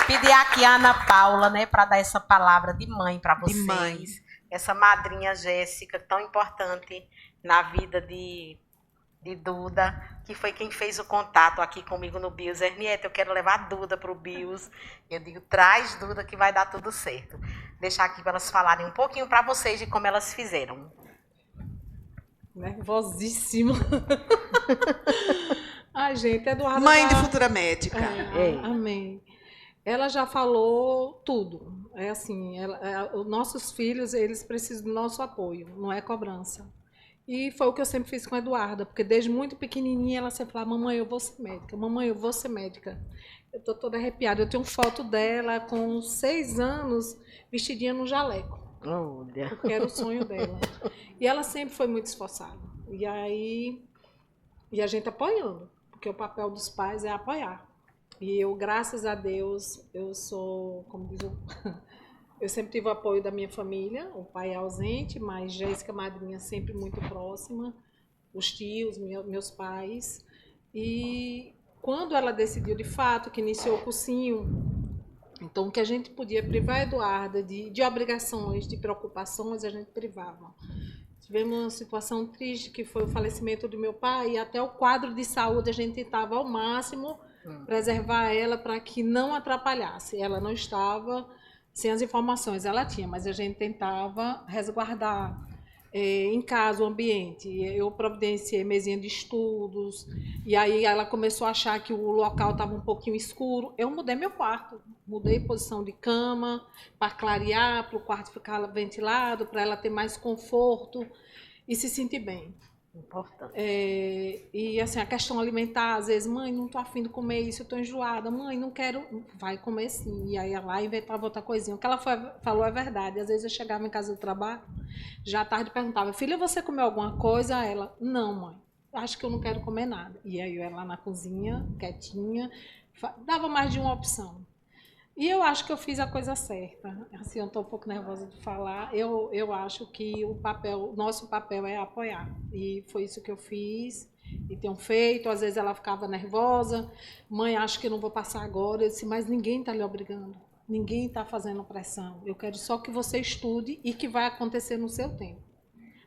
[SPEAKER 5] Pedir aqui a Ana Paula, né, para dar essa palavra de mãe para vocês.
[SPEAKER 1] De mãe.
[SPEAKER 5] Essa madrinha Jéssica, tão importante na vida de Duda, que foi quem fez o contato aqui comigo no BIOS. Ernieta, eu quero levar a Duda para o BIOS. Eu digo, traz Duda que vai dar tudo certo. Deixar aqui para elas falarem um pouquinho para vocês de como elas fizeram.
[SPEAKER 4] Nervosíssima. Ai, gente, Eduarda...
[SPEAKER 1] Mãe de futura médica.
[SPEAKER 4] Amém. Ela já falou tudo. É assim, os nossos filhos, eles precisam do nosso apoio, não é cobrança. E foi o que eu sempre fiz com a Eduarda, porque desde muito pequenininha ela sempre falava, mamãe, eu vou ser médica, mamãe, eu vou ser médica. Eu tô toda arrepiada. Eu tenho foto dela com 6 anos, vestidinha no jaleco.
[SPEAKER 2] Olha.
[SPEAKER 4] Porque era o sonho dela. E ela sempre foi muito esforçada. E aí, a gente apoiando, porque o papel dos pais é apoiar. E eu, graças a Deus, eu sou, como diz eu sempre tive o apoio da minha família, o pai é ausente, mas Jéssica, madrinha, sempre muito próxima, os tios, meus pais. E quando ela decidiu de fato que iniciou o cursinho, então que a gente podia privar a Eduarda de obrigações, de preocupações, a gente privava. Tivemos uma situação triste que foi o falecimento do meu pai, e até o quadro de saúde a gente tentava ao máximo preservar ela para que não atrapalhasse. Ela não estava sem as informações, ela tinha, mas a gente tentava resguardar em casa o ambiente. Eu providenciei mesinha de estudos, e aí ela começou a achar que o local estava um pouquinho escuro. Eu mudei meu quarto, mudei posição de cama para clarear, para o quarto ficar ventilado, para ela ter mais conforto e se sentir bem.
[SPEAKER 2] Importante.
[SPEAKER 4] E assim, a questão alimentar, às vezes, mãe, não estou afim de comer isso, eu estou enjoada, mãe, não quero, vai comer sim. E aí ela inventava outra coisinha. O que ela falou é verdade. Às vezes eu chegava em casa do trabalho, já à tarde perguntava, filha, você comeu alguma coisa? Ela, não, mãe, acho que eu não quero comer nada. E aí eu ia lá na cozinha, quietinha, dava mais de uma opção. E eu acho que eu fiz a coisa certa. Assim, eu estou um pouco nervosa de falar. Eu acho que o nosso papel é apoiar. E foi isso que eu fiz e tenho feito. Às vezes ela ficava nervosa. Mãe, acho que eu não vou passar agora. Eu disse, mas ninguém está lhe obrigando. Ninguém está fazendo pressão. Eu quero só que você estude e que vai acontecer no seu tempo.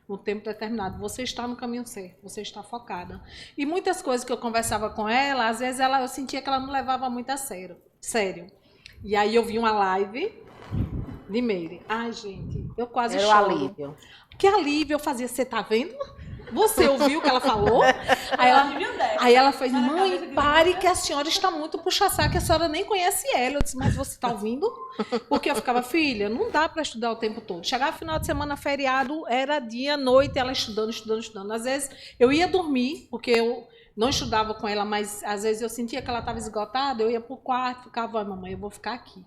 [SPEAKER 4] No tempo determinado. Você está no caminho certo. Você está focada. E muitas coisas que eu conversava com ela, às vezes eu sentia que ela não levava muito a sério. E aí eu vi uma live de Meire. Ai, gente, eu quase choro.
[SPEAKER 2] Era o alívio.
[SPEAKER 4] Que alívio eu fazia, você tá vendo? Você ouviu o que ela falou? Aí ela fez, mãe, pare que a senhora está muito puxa-saco, a senhora nem conhece ela. Eu disse, mas você está ouvindo? Porque eu ficava, filha, não dá para estudar o tempo todo. Chegava final de semana, feriado, era dia, noite, ela estudando. Às vezes eu ia dormir, porque eu não estudava com ela, mas às vezes eu sentia que ela estava esgotada, eu ia para o quarto, ficava, mamãe, eu vou ficar aqui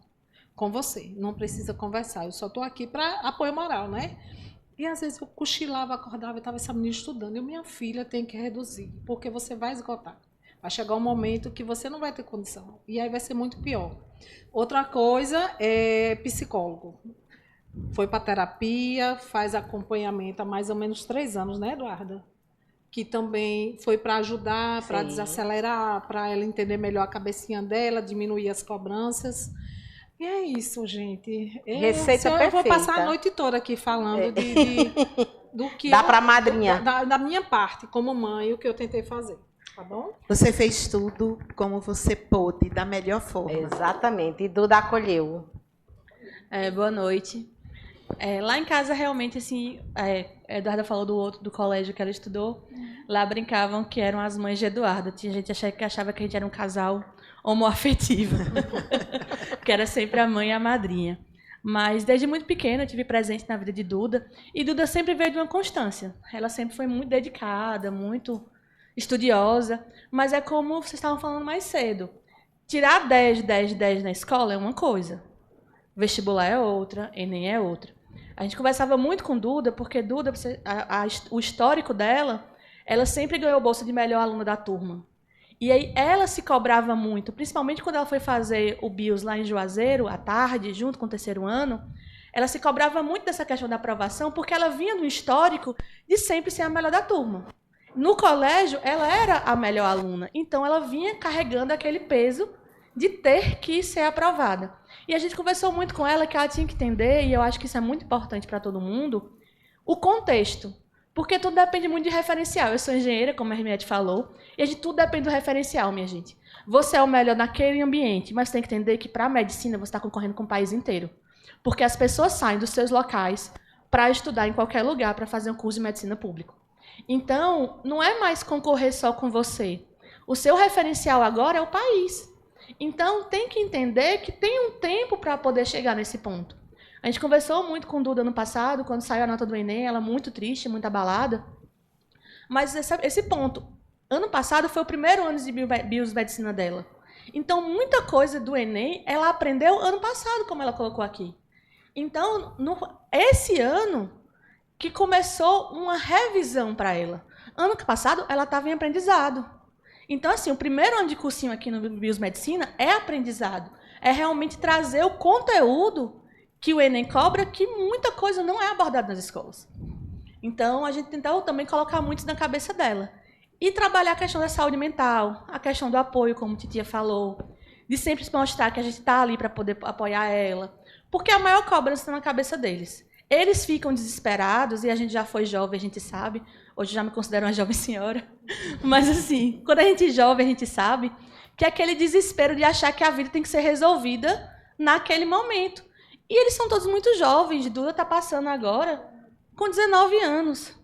[SPEAKER 4] com você, não precisa conversar, eu só estou aqui para apoio moral, né? E às vezes eu cochilava, acordava e estava essa menina estudando. E minha filha tem que reduzir, porque você vai esgotar. Vai chegar um momento que você não vai ter condição. E aí vai ser muito pior. Outra coisa é psicólogo. Foi para terapia, faz acompanhamento há mais ou menos 3 anos, né, Eduarda? Que também foi para ajudar, para desacelerar, para ela entender melhor a cabecinha dela, diminuir as cobranças. E é isso, gente.
[SPEAKER 2] Receita perfeita.
[SPEAKER 4] Eu vou passar a noite toda aqui falando do que...
[SPEAKER 2] Dá para madrinha.
[SPEAKER 4] Da minha parte, como mãe, o que eu tentei fazer. Tá bom?
[SPEAKER 1] Você fez tudo como você pôde, da melhor forma.
[SPEAKER 2] Exatamente. E Duda acolheu.
[SPEAKER 6] Boa noite. Lá em casa, realmente, assim, a Eduarda falou do colégio que ela estudou. Lá brincavam que eram as mães de Eduarda. Tinha gente que achava que a gente era um casal homoafetivo, que era sempre a mãe e a madrinha. Mas desde muito pequena eu tive presente na vida de Duda, e Duda sempre veio de uma constância. Ela sempre foi muito dedicada, muito estudiosa, mas é como vocês estavam falando mais cedo. Tirar 10 na escola é uma coisa, vestibular é outra, Enem é outra. A gente conversava muito com Duda, porque Duda, o histórico dela, ela sempre ganhou bolsa de melhor aluna da turma. E aí ela se cobrava muito, principalmente quando ela foi fazer o BIOS lá em Juazeiro, à tarde, junto com o 3º ano, ela se cobrava muito dessa questão da aprovação, porque ela vinha do histórico de sempre ser a melhor da turma. No colégio, ela era a melhor aluna, então ela vinha carregando aquele peso de ter que ser aprovada. E a gente conversou muito com ela que ela tinha que entender, e eu acho que isso é muito importante para todo mundo, o contexto. Porque tudo depende muito de referencial. Eu sou engenheira, como a Hermiete falou, e tudo depende do referencial, minha gente. Você é o melhor naquele ambiente, mas tem que entender que, para a medicina, você está concorrendo com o país inteiro. Porque as pessoas saem dos seus locais para estudar em qualquer lugar, para fazer um curso de medicina público. Então, não é mais concorrer só com você. O seu referencial agora é o país. Então, tem que entender que tem um tempo para poder chegar nesse ponto. A gente conversou muito com Duda no passado, quando saiu a nota do Enem, ela muito triste, muito abalada. Mas esse ponto, ano passado foi o primeiro ano de biomedicina dela. Então, muita coisa do Enem, ela aprendeu ano passado, como ela colocou aqui. Então, esse ano que começou uma revisão para ela. Ano passado, ela estava em aprendizado. Então, assim, o primeiro ano de cursinho aqui no Biomedicina é aprendizado. É realmente trazer o conteúdo que o Enem cobra, que muita coisa não é abordada nas escolas. Então, a gente tentou também colocar muito isso na cabeça dela. E trabalhar a questão da saúde mental, a questão do apoio, como a Titia falou, de sempre mostrar que a gente está ali para poder apoiar ela. Porque a maior cobrança está na cabeça deles. Eles ficam desesperados, e a gente já foi jovem, a gente sabe. Hoje já me considero uma jovem senhora. Mas, assim, quando a gente é jovem, a gente sabe que é aquele desespero de achar que a vida tem que ser resolvida naquele momento. E eles são todos muito jovens. Duda está passando agora com 19 anos.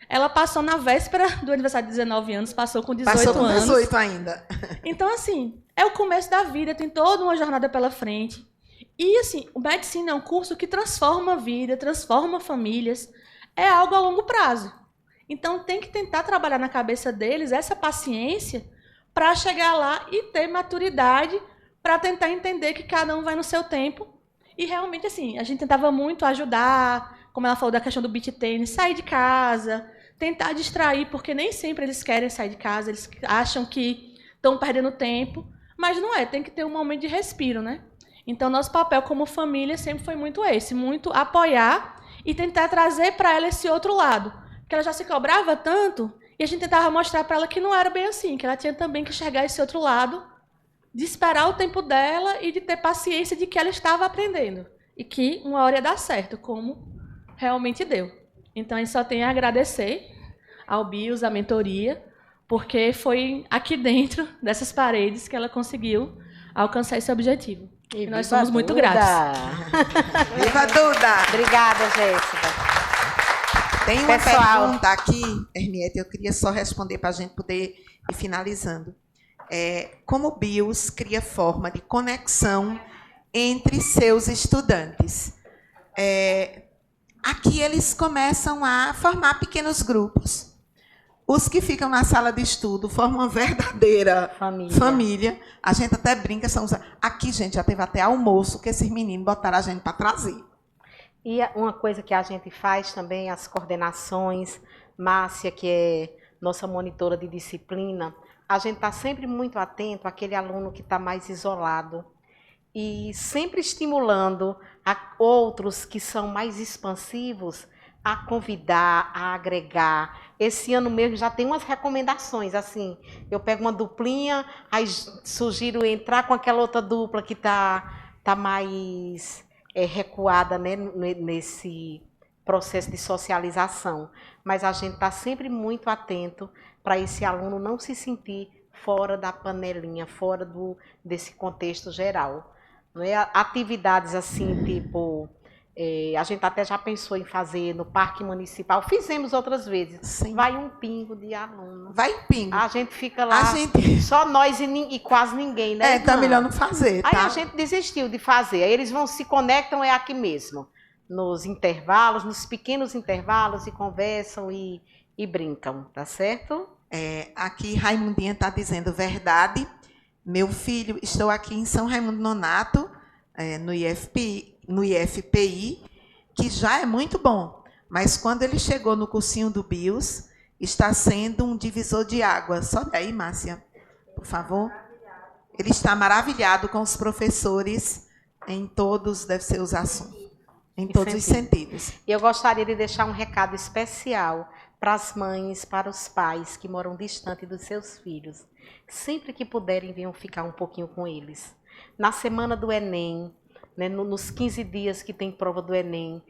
[SPEAKER 6] Ela passou na véspera do aniversário de 19 anos, passou com 18 anos.
[SPEAKER 1] Passou com 18 ainda.
[SPEAKER 6] Então, assim, é o começo da vida, tem toda uma jornada pela frente. E, assim, o medicina é um curso que transforma a vida, transforma famílias. É algo a longo prazo. Então, tem que tentar trabalhar na cabeça deles essa paciência para chegar lá e ter maturidade para tentar entender que cada um vai no seu tempo. E, realmente, assim, a gente tentava muito ajudar, como ela falou da questão do beach tênis, sair de casa, tentar distrair, porque nem sempre eles querem sair de casa, eles acham que estão perdendo tempo, mas não é, tem que ter um momento de respiro, né? Então, nosso papel como família sempre foi muito esse, muito apoiar e tentar trazer para ela esse outro lado, porque ela já se cobrava tanto, e a gente tentava mostrar para ela que não era bem assim, que ela tinha também que enxergar esse outro lado, de esperar o tempo dela e de ter paciência de que ela estava aprendendo, e que uma hora ia dar certo, como realmente deu. Então, a gente só tem a agradecer ao BIOS, à mentoria, porque foi aqui dentro dessas paredes que ela conseguiu alcançar esse objetivo. E nós somos muito gratos.
[SPEAKER 1] Viva Duda!
[SPEAKER 2] Obrigada, Jéssica.
[SPEAKER 1] Tem uma
[SPEAKER 2] Pessoal.
[SPEAKER 1] pergunta aqui, Hermiete, eu queria só responder para a gente poder ir finalizando. Como o BIOS cria forma de conexão entre seus estudantes? Aqui eles começam a formar pequenos grupos. Os que ficam na sala de estudo formam uma verdadeira família. A gente até brinca, aqui, gente, já teve até almoço que esses meninos botaram a gente para trazer.
[SPEAKER 2] E uma coisa que a gente faz também, as coordenações, Márcia, que é nossa monitora de disciplina, a gente está sempre muito atento àquele aluno que está mais isolado e sempre estimulando a outros que são mais expansivos a convidar, a agregar. Esse ano mesmo já tem umas recomendações, assim, eu pego uma duplinha, aí sugiro entrar com aquela outra dupla que tá mais recuada, né, nesse processo de socialização. Mas a gente está sempre muito atento para esse aluno não se sentir fora da panelinha, fora desse contexto geral. Não é? Atividades assim, tipo... a gente até já pensou em fazer no Parque Municipal. Fizemos outras vezes.
[SPEAKER 1] Sim.
[SPEAKER 2] Vai um pingo de aluno.
[SPEAKER 1] Vai um pingo.
[SPEAKER 2] A gente fica lá, só nós e quase ninguém, né?
[SPEAKER 1] Tá melhor não fazer, tá?
[SPEAKER 2] Aí a gente desistiu de fazer. Aí eles se conectam aqui mesmo. Nos intervalos, nos pequenos intervalos, e conversam e brincam, tá certo?
[SPEAKER 1] Aqui Raimundinha está dizendo verdade. Meu filho, estou aqui em São Raimundo Nonato, no IFPI, que já é muito bom, mas quando ele chegou no cursinho do BIOS, está sendo um divisor de água. Sobe aí, Márcia, por favor. Ele está maravilhado com os professores em todos, deve ser os assuntos, em todos os sentidos.
[SPEAKER 2] E eu gostaria de deixar um recado especial para as mães, para os pais que moram distante dos seus filhos. Sempre que puderem, venham ficar um pouquinho com eles. Na semana do Enem, né, nos 15 dias que tem prova do Enem,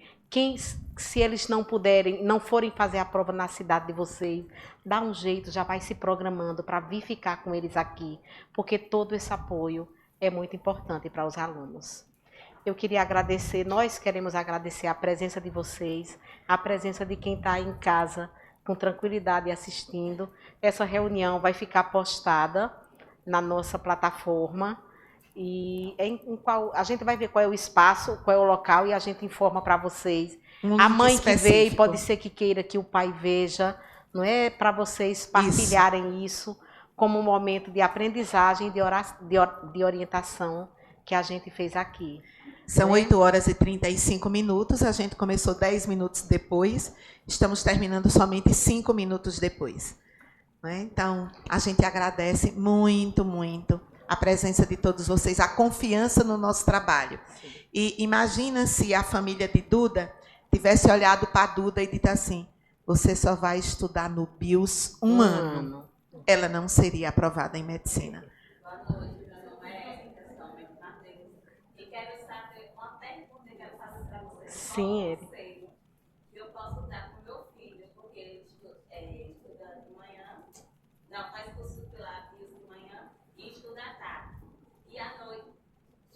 [SPEAKER 2] se eles não forem fazer a prova na cidade de vocês, dá um jeito, já vai se programando para vir ficar com eles aqui, porque todo esse apoio é muito importante para os alunos. Eu queria agradecer, nós queremos agradecer a presença de vocês, a presença de quem está aí em casa com tranquilidade assistindo. Essa reunião vai ficar postada na nossa plataforma e em qual a gente vai ver qual é o espaço, qual é o local e a gente informa para vocês. A mãe que veio pode ser que queira que o pai veja, não é? Para vocês partilharem isso como um momento de aprendizagem, de orientação que a gente fez aqui.
[SPEAKER 1] São 8h35, a gente começou 10 minutos depois, estamos terminando somente 5 minutos depois. Né? Então, a gente agradece muito, muito a presença de todos vocês, a confiança no nosso trabalho. E imagina se a família de Duda tivesse olhado para a Duda e dito assim, você só vai estudar no BIOS um ano. Ela não seria aprovada em medicina.
[SPEAKER 2] Sim, ele.
[SPEAKER 7] Eu posso dar para o meu filho, porque ele estuda de manhã, não faz curso pela BIOS de manhã e estuda à tarde. E à noite,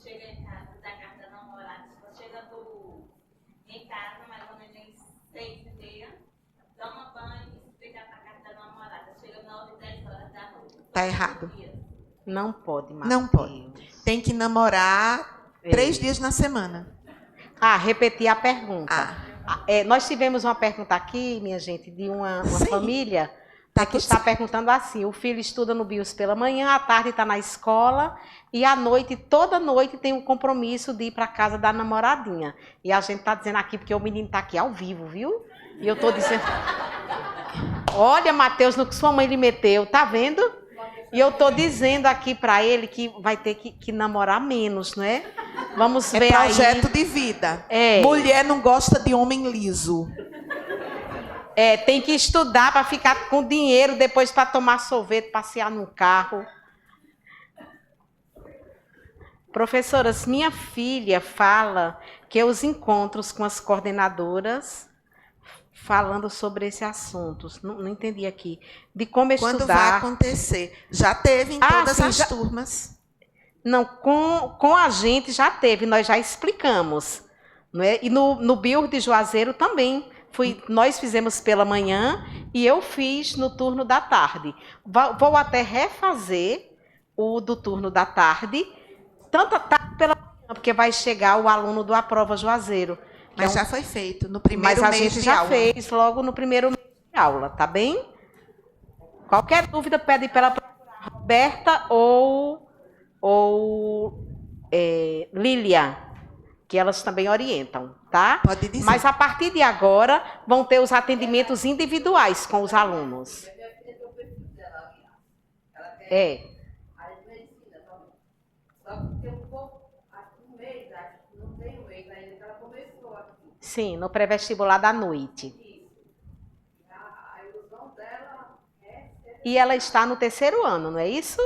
[SPEAKER 7] chega em casa, dá carta da namorada, chega em casa, mais ou menos 6h30, toma banho e explica para a carta da namorada. Chega 9, 10 horas da noite.
[SPEAKER 1] Está errado.
[SPEAKER 2] Não pode, Mateus.
[SPEAKER 1] Não pode. Tem que namorar 3 dias na semana.
[SPEAKER 2] Repetir a pergunta. Nós tivemos uma pergunta aqui, minha gente, de uma família que está perguntando assim, o filho estuda no BIOS pela manhã, à tarde está na escola e à noite, toda noite tem um compromisso de ir para a casa da namoradinha. E a gente está dizendo aqui, porque o menino está aqui ao vivo, viu? E eu estou dizendo... Olha, Mateus, no que sua mãe lhe meteu, tá vendo? E eu estou dizendo aqui para ele que vai ter que namorar menos, não é? Vamos ver
[SPEAKER 1] aí. É projeto
[SPEAKER 2] aí.
[SPEAKER 1] de vida.
[SPEAKER 2] Mulher
[SPEAKER 1] não gosta de homem liso.
[SPEAKER 2] Tem que estudar para ficar com dinheiro depois para tomar sorvete, passear no carro. Professoras, minha filha fala que os encontros com as coordenadoras falando sobre esse assunto. Não entendi aqui. De como estudar.
[SPEAKER 1] Quando vai acontecer? Já teve em todas as turmas.
[SPEAKER 2] Não, com a gente já teve, nós já explicamos. Não é? E no BIOS de Juazeiro também. Nós fizemos pela manhã e eu fiz no turno da tarde. Vou até refazer o do turno da tarde, tanto pela manhã, porque vai chegar o aluno do Aprova Juazeiro.
[SPEAKER 1] Mas já foi feito no primeiro mês de aula.
[SPEAKER 2] Mas a gente já fez logo no primeiro mês de aula, tá bem? Qualquer dúvida, pede para ela procurar Roberta ou Lília, que elas também orientam, tá?
[SPEAKER 1] Pode dizer.
[SPEAKER 2] Mas a partir de agora, vão ter os atendimentos individuais com os alunos. Sim, no pré-vestibular da noite. E ela está no 3º ano, não é isso?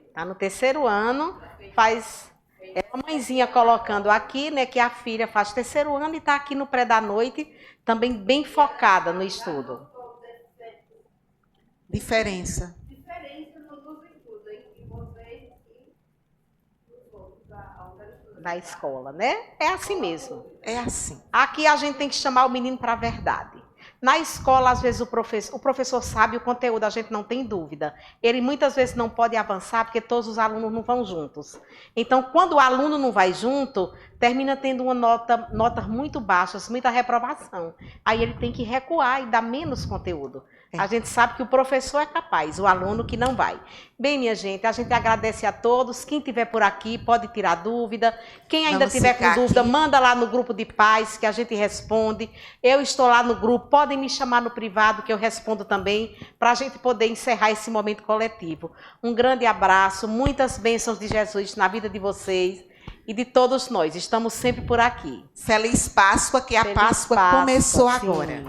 [SPEAKER 2] Está no 3º ano, faz... É a mãezinha colocando aqui, né, que a filha faz 3º ano e está aqui no pré da noite, também bem focada no estudo.
[SPEAKER 1] Diferença.
[SPEAKER 2] Da escola, né? É assim mesmo.
[SPEAKER 1] É assim.
[SPEAKER 2] Aqui a gente tem que chamar o menino para a verdade. Na escola, às vezes, o professor sabe o conteúdo, a gente não tem dúvida. Ele muitas vezes não pode avançar porque todos os alunos não vão juntos. Então, quando o aluno não vai junto, termina tendo uma nota muito baixa, muita reprovação. Aí ele tem que recuar e dar menos conteúdo. A gente sabe que o professor é capaz, o aluno que não vai. Bem, minha gente, a gente agradece a todos. Quem estiver por aqui pode tirar dúvida. Quem ainda tiver com dúvida, manda lá no grupo de pais que a gente responde. Eu estou lá no grupo, podem me chamar no privado que eu respondo também, para a gente poder encerrar esse momento coletivo. Um grande abraço, muitas bênçãos de Jesus na vida de vocês e de todos nós. Estamos sempre por aqui.
[SPEAKER 1] Feliz Páscoa, que a Páscoa começou agora.